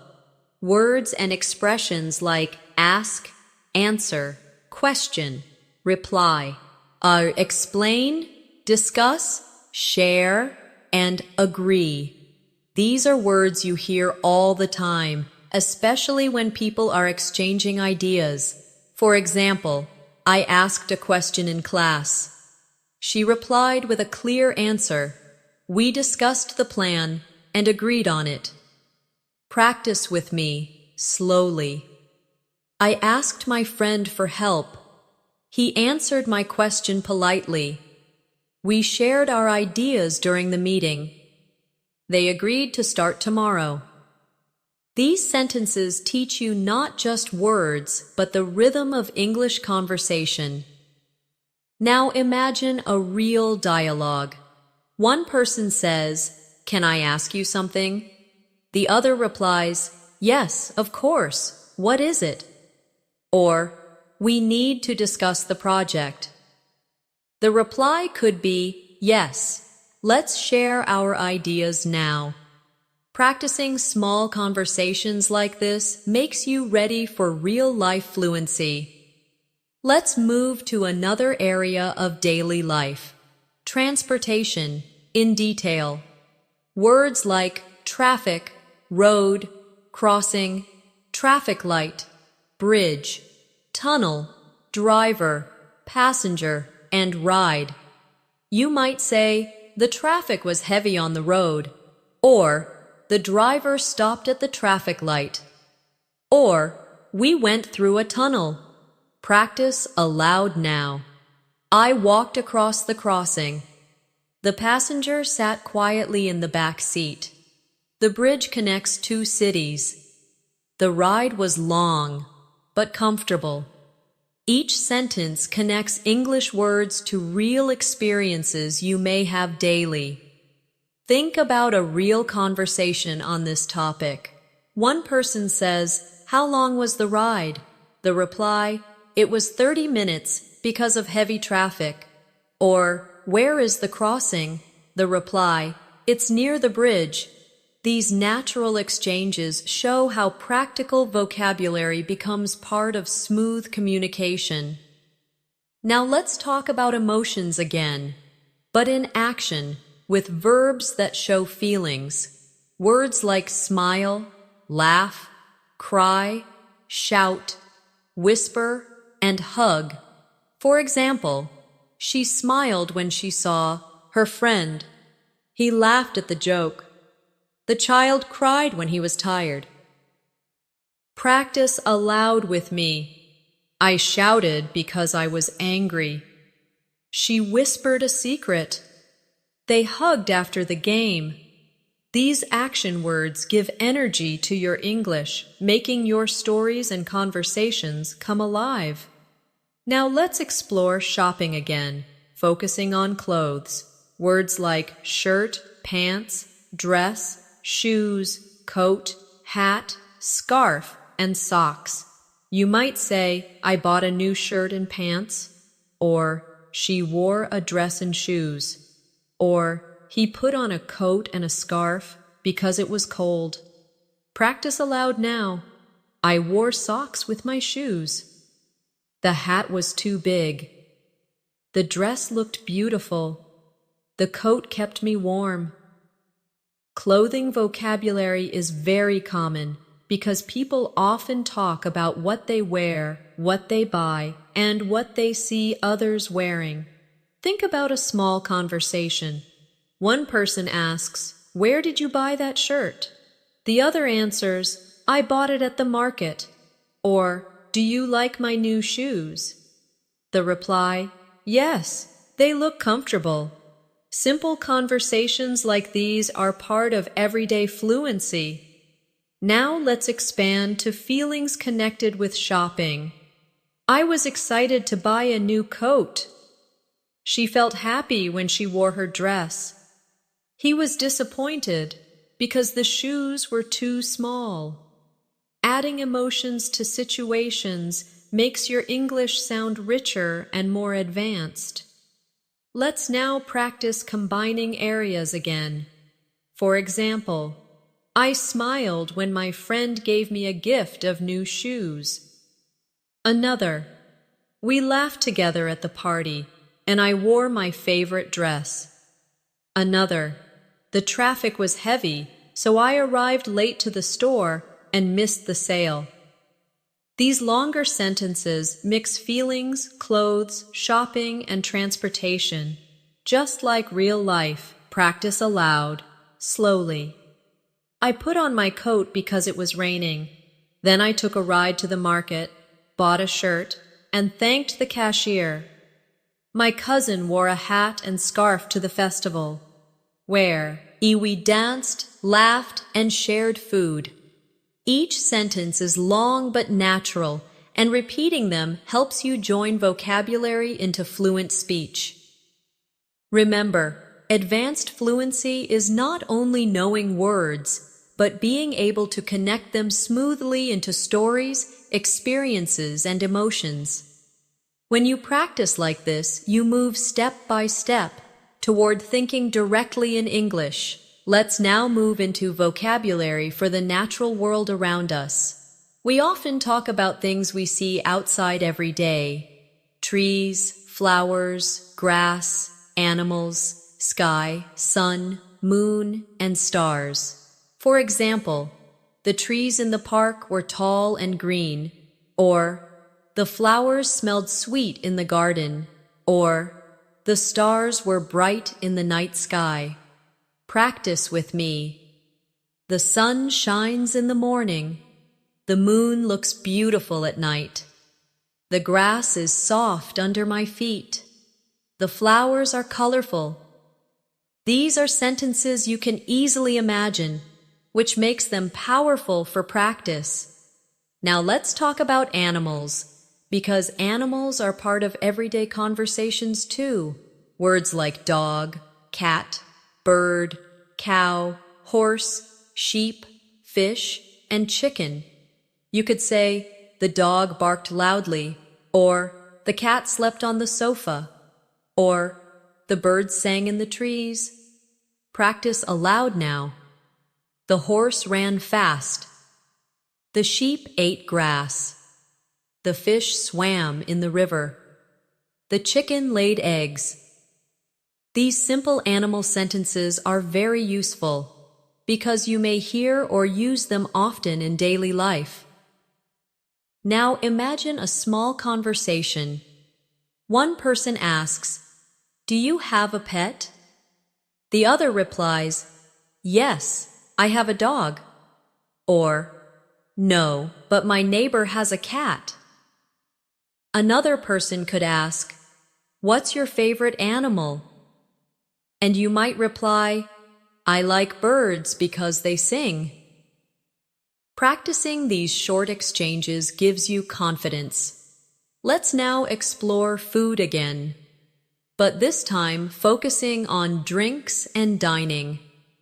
Words and expressions like ask, answer, question, reply, explain, discuss, share, and agree. These are words you hear all the time, especially when people are exchanging ideas. For example, I asked a question in class. She replied with a clear answer. We discussed the plan and agreed on it. Practice with me, slowly. I asked my friend for help. He answered my question politely. We shared our ideas during the meeting. They agreed to start tomorrow. These sentences teach you not just words, but the rhythm of English conversation. Now imagine a real dialogue. One person says, "Can I ask you something?" The other replies, "Yes, of course. What is it?" Or, "We need to discuss the project." The reply could be, "Yes, let's share our ideas now." Practicing small conversations like this makes you ready for real-life fluency. Let's move to another area of daily life. Transportation, in detail. Words like traffic, road, crossing, traffic light, bridge, tunnel, driver, passenger, and ride. You might say, "The traffic was heavy on the road," or "The driver stopped at the traffic light," or "We went through a tunnel." Practice aloud now. I walked across the crossing. The passenger sat quietly in the back seat. The bridge connects two cities. The ride was long, but comfortable. Each sentence connects English words to real experiences you may have daily. Think about a real conversation on this topic. One person says, "How long was the ride?" The reply, "It was 30 minutes because of heavy traffic." Or, "Where is the crossing?" The reply, "It's near the bridge." These natural exchanges show how practical vocabulary becomes part of smooth communication. Now let's talk about emotions again, but in action, with verbs that show feelings. Words like smile, laugh, cry, shout, whisper, and hug. For example, she smiled when she saw her friend. He laughed at the joke. The child cried when he was tired. Practice aloud with me. I shouted because I was angry. She whispered a secret. They hugged after the game. These action words give energy to your English, making your stories and conversations come alive. Now let's explore shopping again, focusing on clothes. Words like shirt, pants, dress, shoes, coat, hat, scarf, and socks. You might say, "I bought a new shirt and pants," or "She wore a dress and shoes," or "He put on a coat and a scarf because it was cold." Practice aloud now. I wore socks with my shoes. The hat was too big. The dress looked beautiful. The coat kept me warm. Clothing vocabulary is very common because people often talk about what they wear, what they buy, and what they see others wearing. Think about a small conversation. One person asks, "Where did you buy that shirt?" The other answers, "I bought it at the market." Or, "Do you like my new shoes?" The reply, "Yes, they look comfortable." Simple conversations like these are part of everyday fluency. Now let's expand to feelings connected with shopping. I was excited to buy a new coat. She felt happy when she wore her dress. He was disappointed because the shoes were too small. Adding emotions to situations makes your English sound richer and more advanced. Let's now practice combining areas again. For example, I smiled when my friend gave me a gift of new shoes. Another, we laughed together at the party, and I wore my favorite dress. Another, the traffic was heavy, so I arrived late to the store and missed the sale. These longer sentences mix feelings, clothes, shopping, and transportation. Just like real life, practice aloud, slowly. I put on my coat because it was raining. Then I took a ride to the market, bought a shirt, and thanked the cashier. My cousin wore a hat and scarf to the festival, where we danced, laughed, and shared food. Each sentence is long but natural, and repeating them helps you join vocabulary into fluent speech. Remember, advanced fluency is not only knowing words, but being able to connect them smoothly into stories, experiences, and emotions. When you practice like this, you move step by step toward thinking directly in English. Let's now move into vocabulary for the natural world around us. We often talk about things we see outside every day: trees, flowers, grass, animals, sky, sun, moon, and stars. For example, the trees in the park were tall and green, or the flowers smelled sweet in the garden, or the stars were bright in the night sky. Practice with me. The sun shines in the morning. The moon looks beautiful at night. The grass is soft under my feet. The flowers are colorful. These are sentences you can easily imagine, which makes them powerful for practice. Now let's talk about animals, because animals are part of everyday conversations too. Words like dog, cat, bird, cow, horse, sheep, fish, and chicken. You could say, the dog barked loudly, or the cat slept on the sofa, or the birds sang in the trees. Practice aloud now. The horse ran fast. The sheep ate grass. The fish swam in the river. The chicken laid eggs. These simple animal sentences are very useful because you may hear or use them often in daily life. Now imagine a small conversation. One person asks, "Do you have a pet?" The other replies, "Yes, I have a dog." Or, "No, but my neighbor has a cat." Another person could ask, "What's your favorite animal?" And you might reply, "I like birds because they sing." Practicing these short exchanges gives you confidence. Let's now explore food again, but this time focusing on drinks and dining.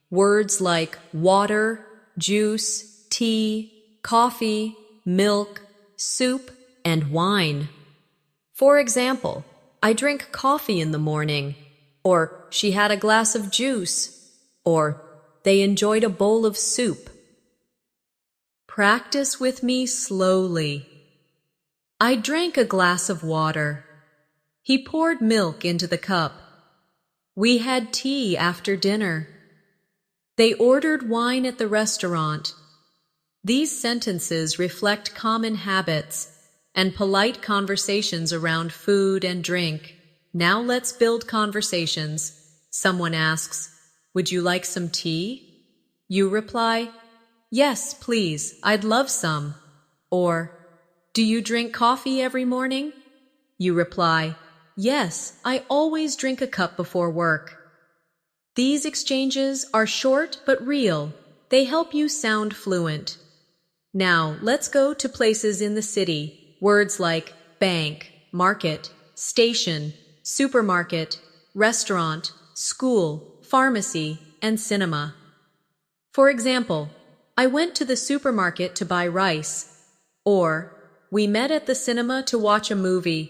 Words like water, juice, tea, coffee, milk, soup, and wine. For example, I drink coffee in the morning, or she had a glass of juice, or they enjoyed a bowl of soup. Practice with me slowly. I drank a glass of water. He poured milk into the cup. We had tea after dinner. They ordered wine at the restaurant. These sentences reflect common habits and polite conversations around food and drink. Now let's build conversations. Someone asks, "Would you like some tea?" You reply, "Yes, please, I'd love some." Or, "Do you drink coffee every morning?" You reply, "Yes, I always drink a cup before work." These exchanges are short but real. They help you sound fluent. Now, let's go to places in the city. Words like bank, market, station, supermarket, restaurant, school, pharmacy, and cinema. For example, I went to the supermarket to buy rice, or we met at the cinema to watch a movie,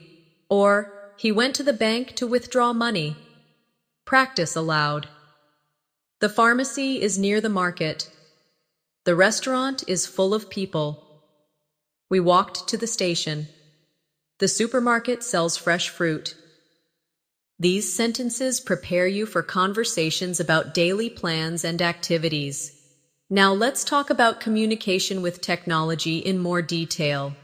or he went to the bank to withdraw money. Practice aloud. The pharmacy is near the market. The restaurant is full of people. We walked to the station. The supermarket sells fresh fruit. These sentences prepare you for conversations about daily plans and activities. Now let's talk about communication with technology in more detail.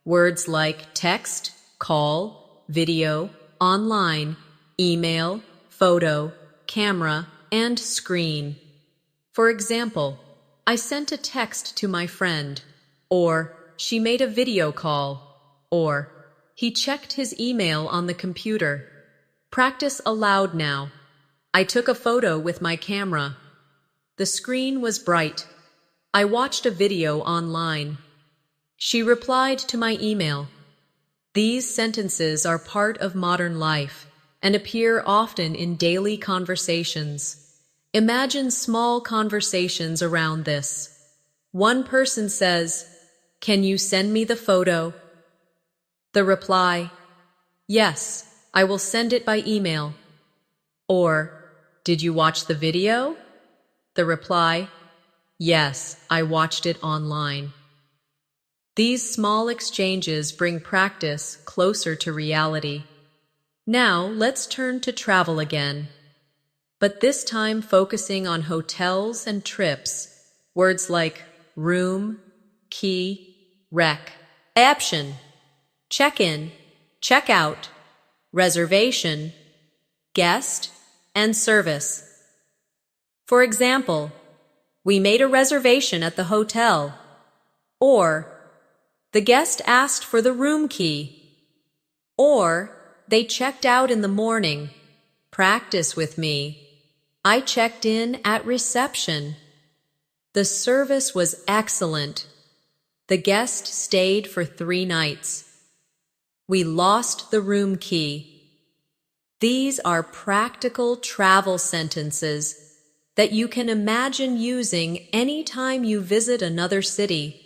Words like text, call, video, online, email, photo, camera, and screen. For example, I sent a text to my friend, or she made a video call, or he checked his email on the computer. Practice aloud now. I took a photo with my camera. The screen was bright. I watched a video online. She replied to my email. These sentences are part of modern life and appear often in daily conversations. Imagine small conversations around this. One person says, "Can you send me the photo?" The reply, "Yes, I will send it by email." Or, "Did you watch the video?" The reply, "Yes, I watched it online." These small exchanges bring practice closer to reality. Now, let's turn to travel again, but this time focusing on hotels and trips. Words like room, key, reception, check-in, check-out, reservation, guest, and service. For example, we made a reservation at the hotel, or the guest asked for the room key, or they checked out in the morning. Practice with me. I checked in at reception. The service was excellent. The guest stayed for 3 nights. We lost the room key. These are practical travel sentences that you can imagine using anytime you visit another city.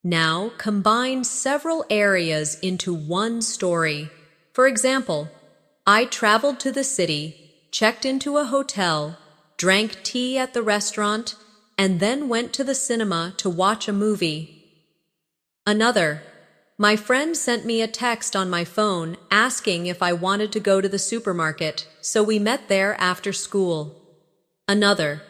Now combine several areas into one story. For example, I traveled to the city, checked into a hotel, drank tea at the restaurant, and then went to the cinema to watch a movie. Another, my friend sent me a text on my phone asking if I wanted to go to the supermarket, so we met there after school. Another,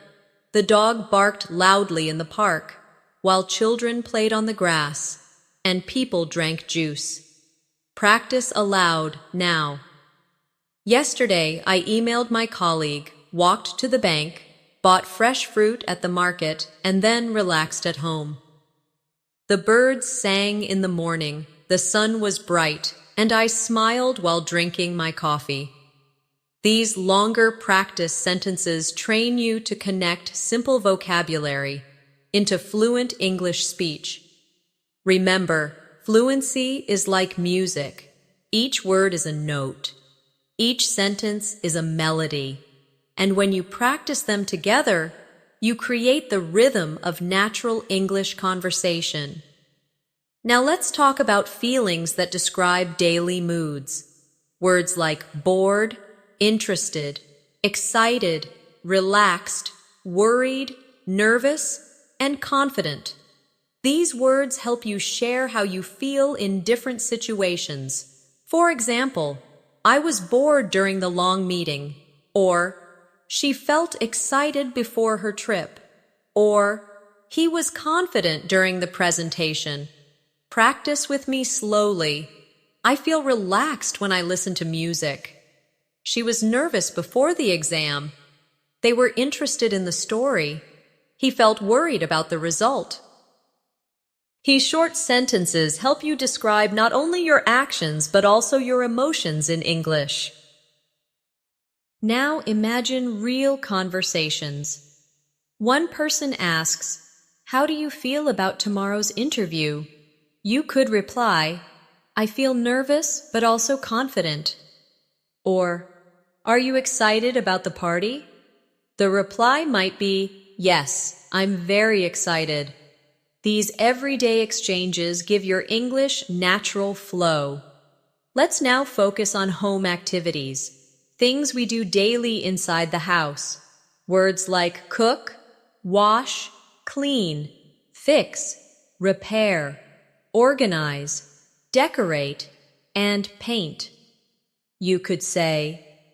the dog barked loudly in the park, while children played on the grass, and people drank juice. Practice aloud now. Yesterday, I emailed my colleague, walked to the bank, bought fresh fruit at the market, and then relaxed at home. The birds sang in the morning, the sun was bright, and I smiled while drinking my coffee. These longer practice sentences train you to connect simple vocabulary into fluent English speech. Remember, fluency is like music. Each word is a note. Each sentence is a melody. And when you practice them together, you create the rhythm of natural English conversation. Now let's talk about feelings that describe daily moods. Words like bored, interested, excited, relaxed, worried, nervous, and confident. These words help you share how you feel in different situations. For example, I was bored during the long meeting, or she felt excited before her trip, or he was confident during the presentation. Practice with me slowly. I feel relaxed when I listen to music. She was nervous before the exam. They were interested in the story. He felt worried about the result. These short sentences help you describe not only your actions but also your emotions in English. Now imagine real conversations. One person asks, "How do you feel about tomorrow's interview?" You could reply, "I feel nervous but also confident." Or, "Are you excited about the party?" The reply might be, "Yes, I'm very excited." These everyday exchanges give your English natural flow. Let's now focus on home activities, things we do daily inside the house. Words like cook, wash, clean, fix, repair, organize, decorate, and paint. You could say,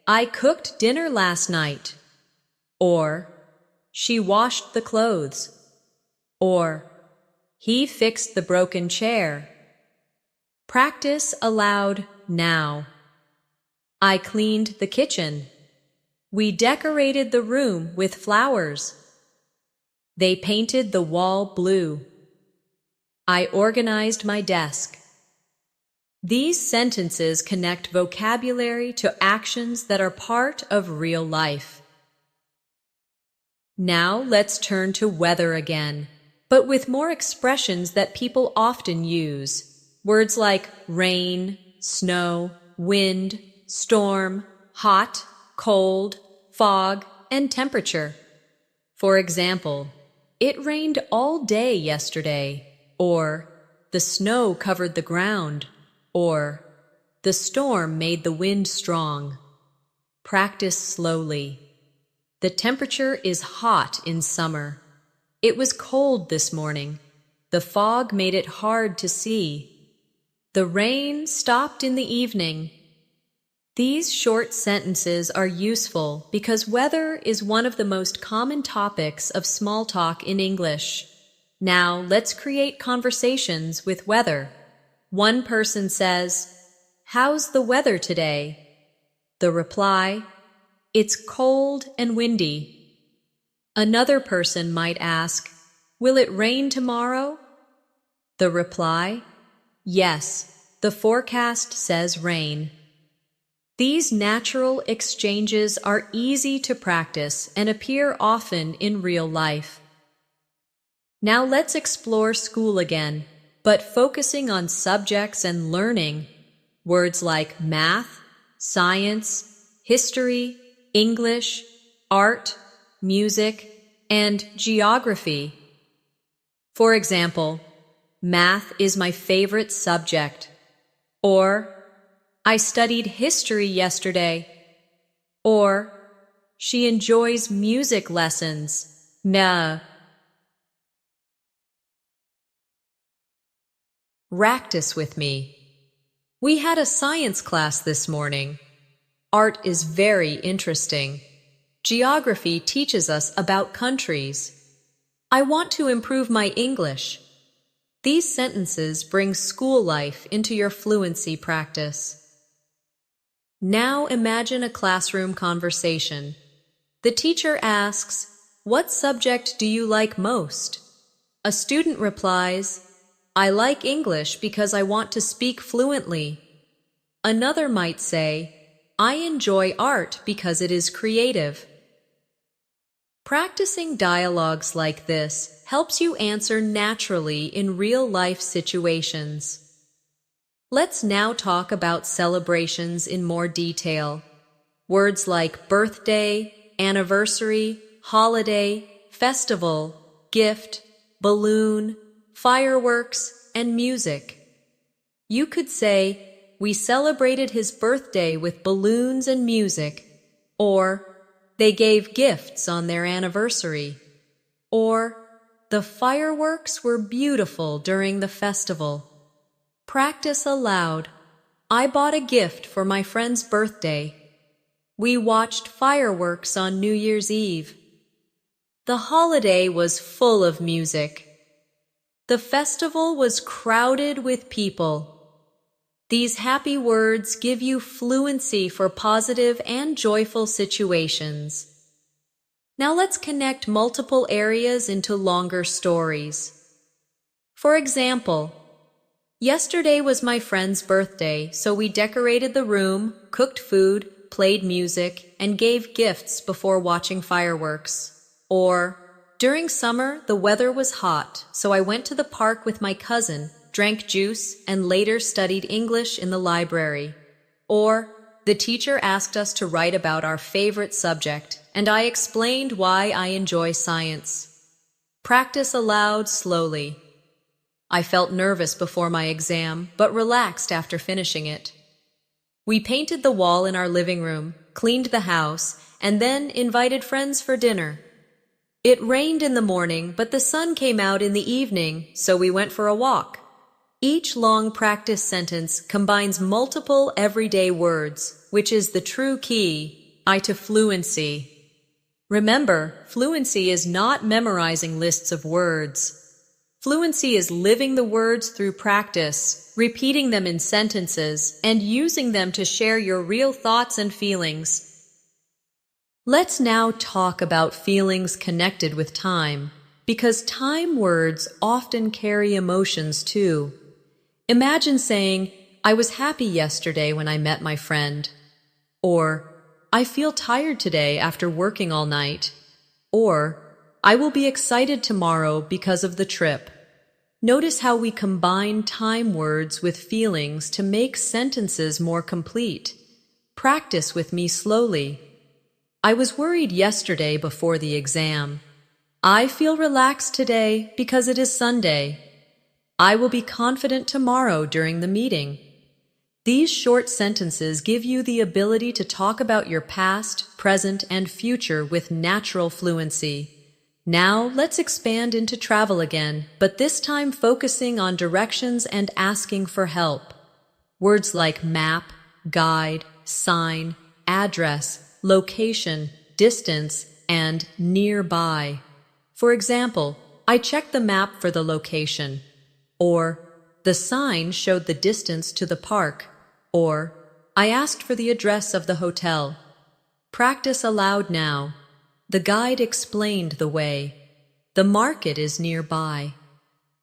"I cooked dinner last night," or "She washed the clothes," or "He fixed the broken chair." Practice aloud now. I cleaned the kitchen. We decorated the room with flowers. They painted the wall blue. I organized my desk. These sentences connect vocabulary to actions that are part of real life. Now let's turn to weather again, but with more expressions that people often use. Words like rain, snow, wind, storm, hot, cold, fog, and temperature. For example, "It rained all day yesterday," or "The snow covered the ground," or "The storm made the wind strong." Practice slowly. The temperature is hot in summer. It was cold this morning. The fog made it hard to see. The rain stopped in the evening. These short sentences are useful because weather is one of the most common topics of small talk in English. Now let's create conversations with weather. One person says, "How's the weather today?" The reply, "It's cold and windy." Another person might ask, "Will it rain tomorrow?" The reply, "Yes, the forecast says rain." These natural exchanges are easy to practice and appear often in real life. Now let's explore school again, but focusing on subjects and learning. Words like math, science, history, English, art, music, and geography. For example, Math is my favorite subject. Or, I studied history yesterday. Or, she enjoys music lessons. Nah. Practice with me. We had a science class this morning. Art is very interesting. Geography teaches us about countries. I want to improve my English. These sentences bring school life into your fluency practice. Now imagine a classroom conversation. The teacher asks, "What subject do you like most?" A student replies, "I like English because I want to speak fluently." Another might say, "I enjoy art because it is creative." Practicing dialogues like this helps you answer naturally in real-life situations. Let's now talk about celebrations in more detail. Words like birthday, anniversary, holiday, festival, gift, balloon, fireworks, and music. You could say, "We celebrated his birthday with balloons and music," or "They gave gifts on their anniversary," or "The fireworks were beautiful during the festival." Practice aloud. I bought a gift for my friend's birthday. We watched fireworks on New Year's Eve. The holiday was full of music. The festival was crowded with people. These happy words give you fluency for positive and joyful situations. Now let's connect multiple areas into longer stories. For example, yesterday was my friend's birthday, so we decorated the room, cooked food, played music, and gave gifts before watching fireworks. Or, during summer, the weather was hot, so I went to the park with my cousin, drank juice, and later studied English in the library. Or, the teacher asked us to write about our favorite subject, and I explained why I enjoy science. Practice aloud slowly. I felt nervous before my exam, but relaxed after finishing it. We painted the wall in our living room, cleaned the house, and then invited friends for dinner. It rained in the morning, but the sun came out in the evening, so we went for a walk. Each long practice sentence combines multiple everyday words, which is the true key to fluency. Remember, fluency is not memorizing lists of words. Fluency is living the words through practice, repeating them in sentences, and using them to share your real thoughts and feelings. Let's now talk about feelings connected with time, because time words often carry emotions too. Imagine saying, "I was happy yesterday when I met my friend," or "I feel tired today after working all night," or "I will be excited tomorrow because of the trip." Notice how we combine time words with feelings to make sentences more complete. Practice with me slowly. I was worried yesterday before the exam. I feel relaxed today because it is Sunday. I will be confident tomorrow during the meeting. These short sentences give you the ability to talk about your past, present, and future with natural fluency. Now let's expand into travel again, but this time focusing on directions and asking for help. Words like map, guide, sign, address, location, distance, and nearby. For example, I checked the map for the location. Or, the sign showed the distance to the park. Or, I asked for the address of the hotel. Practice aloud now. The guide explained the way. The market is nearby.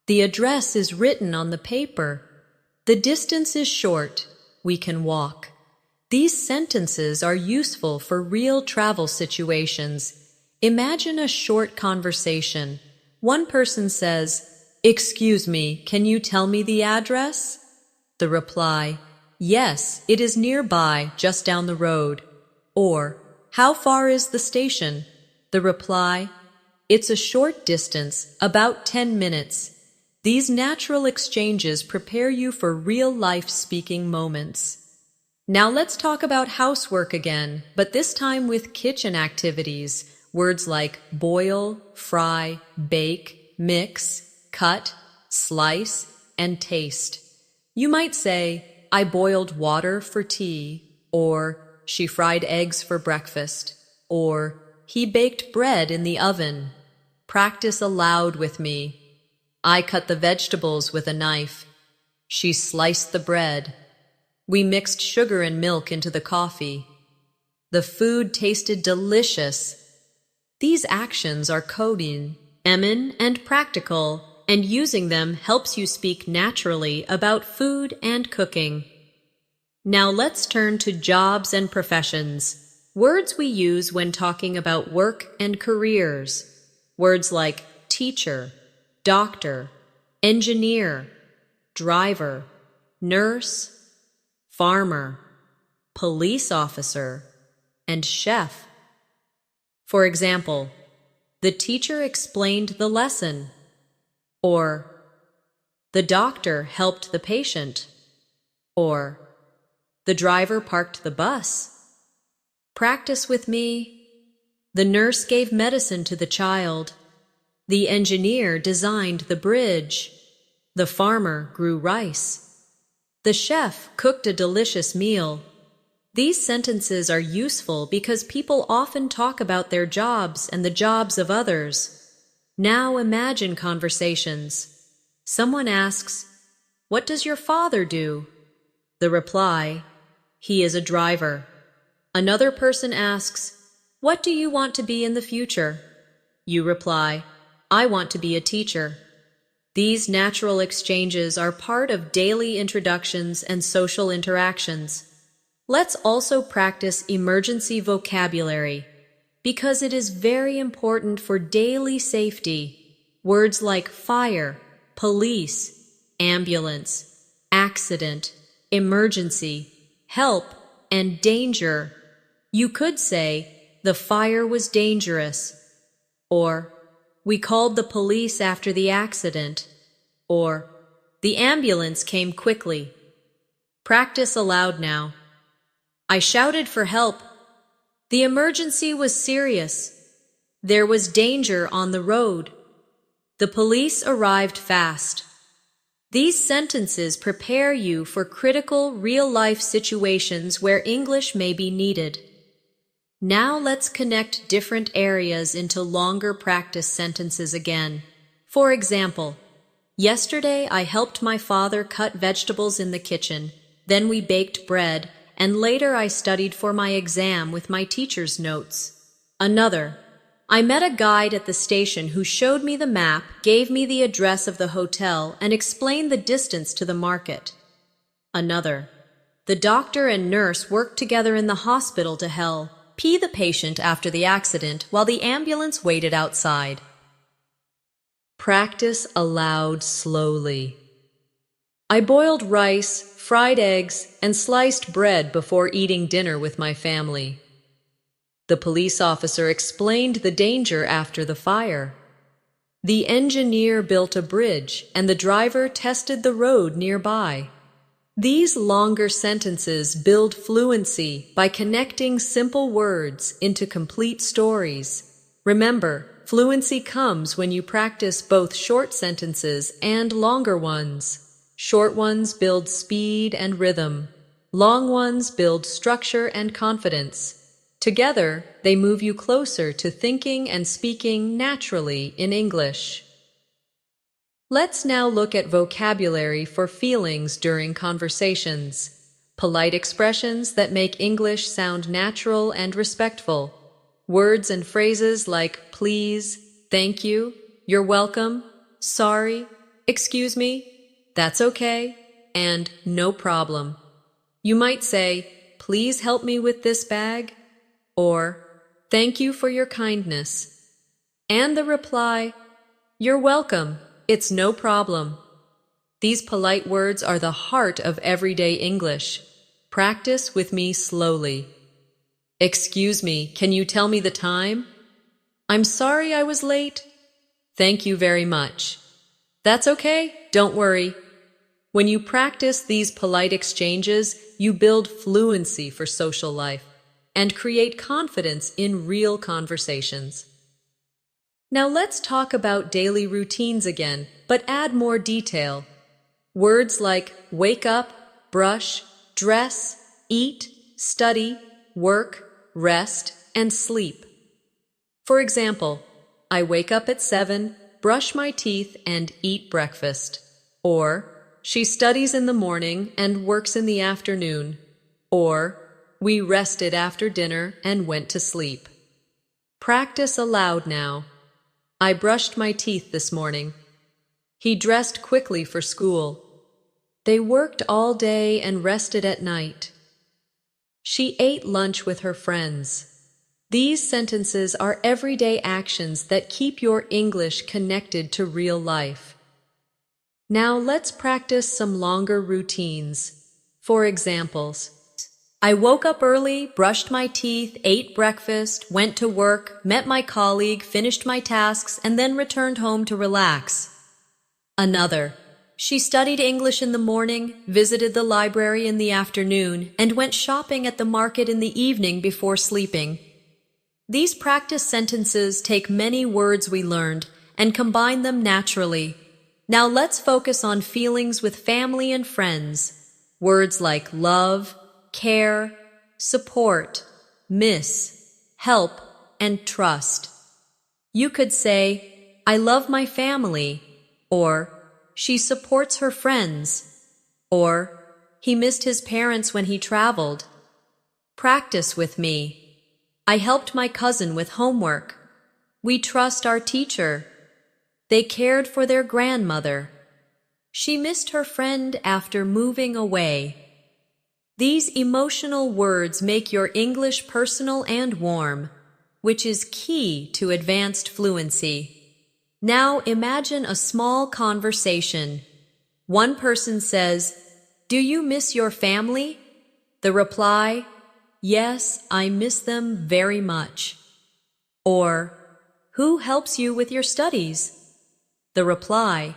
The address is written on the paper. The distance is short. We can walk. These sentences are useful for real travel situations. Imagine a short conversation. One person says, "Excuse me, can you tell me the address?" The reply, "Yes, it is nearby, just down the road." Or, "How far is the station?" The reply, "It's a short distance, about 10 minutes." These natural exchanges prepare you for real-life speaking moments. Now let's talk about housework again, but this time with kitchen activities. Words like boil, fry, bake, mix, cut, slice, and taste. You might say, I boiled water for tea, or she fried eggs for breakfast, or he baked bread in the oven. Practice aloud with me. I cut the vegetables with a knife. She sliced the bread. We mixed sugar and milk into the coffee. The food tasted delicious. These actions are coding, and practical, and using them helps you speak naturally about food and cooking. Now let's turn to jobs and professions, words we use when talking about work and careers. Words like teacher, doctor, engineer, driver, nurse, farmer, police officer, and chef. For example, the teacher explained the lesson, or the doctor helped the patient, or the driver parked the bus. Practice with me. The nurse gave medicine to the child. The engineer designed the bridge. The farmer grew rice. The chef cooked a delicious meal. These sentences are useful because people often talk about their jobs and the jobs of others. Now imagine conversations. Someone asks, "What does your father do?" The reply, "He is a driver." Another person asks, "What do you want to be in the future?" You reply, "I want to be a teacher." These natural exchanges are part of daily introductions and social interactions. Let's also practice emergency vocabulary, because it is very important for daily safety. Words like fire, police, ambulance, accident, emergency, help, and danger. You could say, the fire was dangerous, or we called the police after the accident, or the ambulance came quickly. Practice aloud now. I shouted for help. The emergency was serious. There was danger on the road. The police arrived fast. These sentences prepare you for critical, real-life situations where English may be needed. Now let's connect different areas into longer practice sentences again. For example, yesterday I helped my father cut vegetables in the kitchen, then we baked bread, and later I studied for my exam with my teacher's notes. Another, I met a guide at the station who showed me the map, gave me the address of the hotel, and explained the distance to the market. Another, the doctor and nurse worked together in the hospital to help the patient after the accident while the ambulance waited outside. Practice aloud slowly. I boiled rice, fried eggs, and sliced bread before eating dinner with my family. The police officer explained the danger after the fire. The engineer built a bridge, and the driver tested the road nearby. These longer sentences build fluency by connecting simple words into complete stories. Remember, fluency comes when you practice both short sentences and longer ones. Short ones build speed and rhythm. Long ones build structure and confidence. Together, they move you closer to thinking and speaking naturally in English. Let's now look at vocabulary for feelings during conversations. Polite expressions that make English sound natural and respectful. Words and phrases like please, thank you, you're welcome, sorry, excuse me, that's okay, and no problem. You might say, please help me with this bag, or thank you for your kindness. And the reply, you're welcome. It's no problem. These polite words are the heart of everyday English. Practice with me slowly. Excuse me, can you tell me the time? I'm sorry I was late. Thank you very much. That's okay, don't worry. When you practice these polite exchanges, you build fluency for social life and create confidence in real conversations. Now let's talk about daily routines again, but add more detail. Words like wake up, brush, dress, eat, study, work, rest, and sleep. For example, I wake up at 7, brush my teeth, and eat breakfast. Or, she studies in the morning and works in the afternoon. Or, we rested after dinner and went to sleep. Practice aloud now. I brushed my teeth this morning. He dressed quickly for school. They worked all day and rested at night. She ate lunch with her friends. These sentences are everyday actions that keep your English connected to real life. Now let's practice some longer routines. For examples, I woke up early, brushed my teeth, ate breakfast, went to work, met my colleague, finished my tasks, and then returned home to relax. Another, she studied English in the morning, visited the library in the afternoon, and went shopping at the market in the evening before sleeping. These practice sentences take many words we learned and combine them naturally. Now let's focus on feelings with family and friends. Words like love, care, support, miss, help, and trust. You could say, I love my family, or she supports her friends, or he missed his parents when he traveled. Practice with me. I helped my cousin with homework. We trust our teacher. They cared for their grandmother. She missed her friend after moving away. These emotional words make your English personal and warm, which is key to advanced fluency. Now imagine a small conversation. One person says, "Do you miss your family?" The reply, "Yes, I miss them very much." Or, "Who helps you with your studies?" The reply,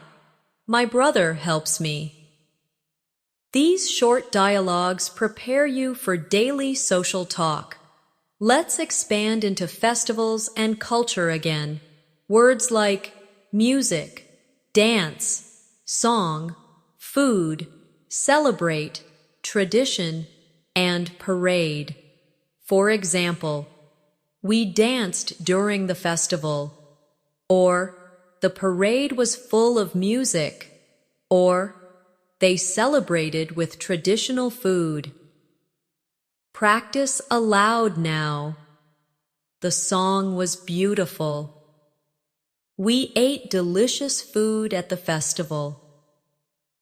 "My brother helps me." These short dialogues prepare you for daily social talk. Let's expand into festivals and culture again. Words like music, dance, song, food, celebrate, tradition, and parade. For example, we danced during the festival, or the parade was full of music, or they celebrated with traditional food. Practice aloud now. The song was beautiful. We ate delicious food at the festival.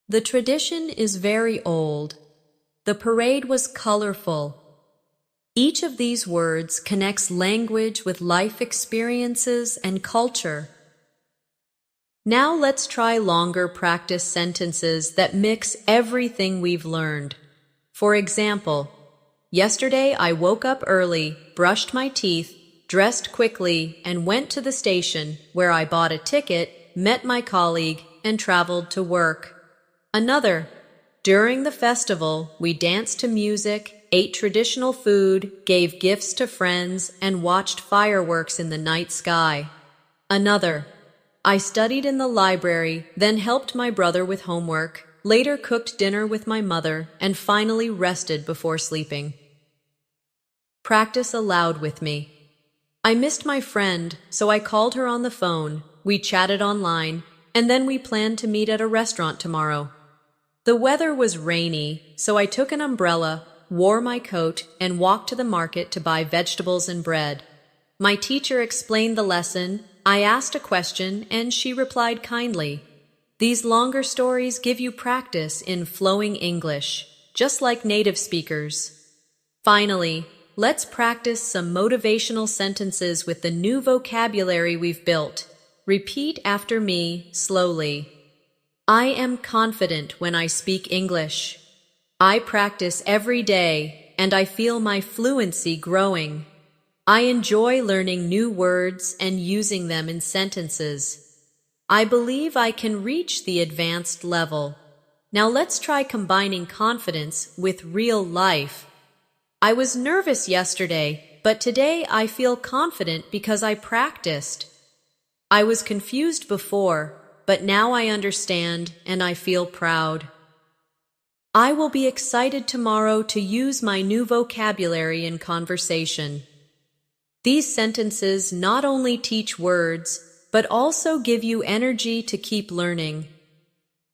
The tradition is very old. The parade was colorful. Each of these words connects language with life experiences and culture. Now let's try longer practice sentences that mix everything we've learned. For example, yesterday I woke up early, brushed my teeth, dressed quickly, and went to the station where I bought a ticket, met my colleague, and traveled to work. Another, during the festival, we danced to music, ate traditional food, gave gifts to friends, and watched fireworks in the night sky. Another, I studied in the library, then helped my brother with homework, later cooked dinner with my mother, and finally rested before sleeping. Practice aloud with me. I missed my friend, so I called her on the phone. We chatted online, and then we planned to meet at a restaurant tomorrow. The weather was rainy, so I took an umbrella, wore my coat, and walked to the market to buy vegetables and bread. My teacher explained the lesson. I asked a question, and she replied kindly. These longer stories give you practice in flowing English, just like native speakers. Finally, let's practice some motivational sentences with the new vocabulary we've built. Repeat after me slowly. I am confident when I speak English. I practice every day, and I feel my fluency growing. I enjoy learning new words and using them in sentences. I believe I can reach the advanced level. Now let's try combining confidence with real life. I was nervous yesterday, but today I feel confident because I practiced. I was confused before, but now I understand and I feel proud. I will be excited tomorrow to use my new vocabulary in conversation. These sentences not only teach words, but also give you energy to keep learning.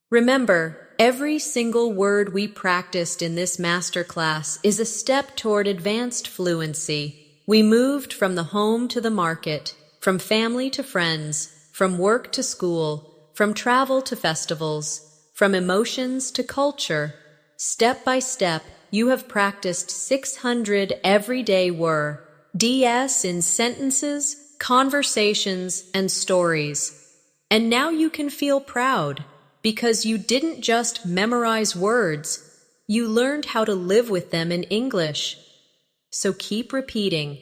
Remember, every single word we practiced in this masterclass is a step toward advanced fluency. We moved from the home to the market, from family to friends, from work to school, from travel to festivals, from emotions to culture. Step by step, you have practiced 600 everyday words in sentences, conversations, and stories. And now you can feel proud because you didn't just memorize words, you learned how to live with them in English. So keep repeating,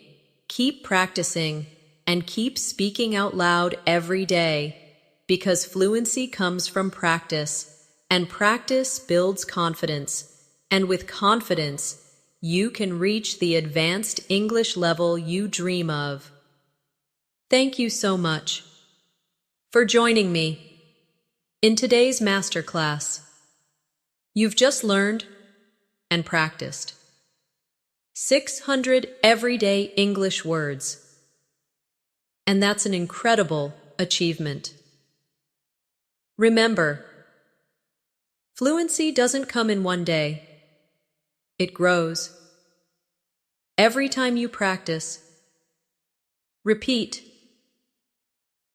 keep practicing, and keep speaking out loud every day because fluency comes from practice. And practice builds confidence, and with confidence, you can reach the advanced English level you dream of. Thank you so much for joining me in today's masterclass. You've just learned and practiced 600 everyday English words, and that's an incredible achievement. Remember, fluency doesn't come in one day. It grows. Every time you practice, repeat,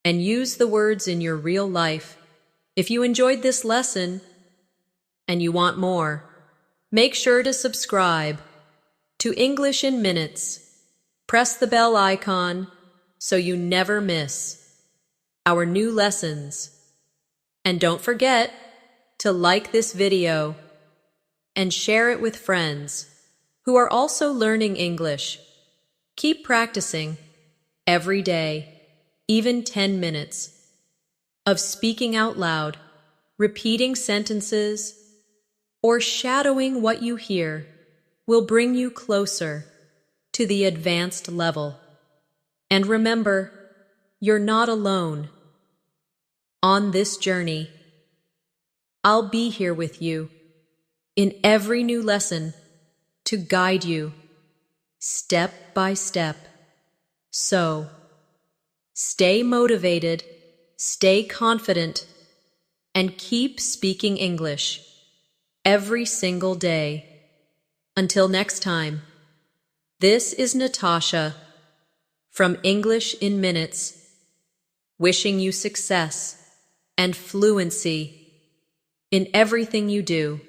and use the words in your real life. If you enjoyed this lesson and you want more, make sure to subscribe to English in Minutes. Press the bell icon so you never miss our new lessons. And don't forget to like this video and share it with friends who are also learning English. Keep practicing every day, even 10 minutes, of speaking out loud, repeating sentences, or shadowing what you hear will bring you closer to the advanced level. And remember, you're not alone. On this journey, I'll be here with you in every new lesson to guide you step by step. So, stay motivated, stay confident, and keep speaking English every single day. Until next time, this is Natasha from English in Minutes, wishing you success and fluency in everything you do.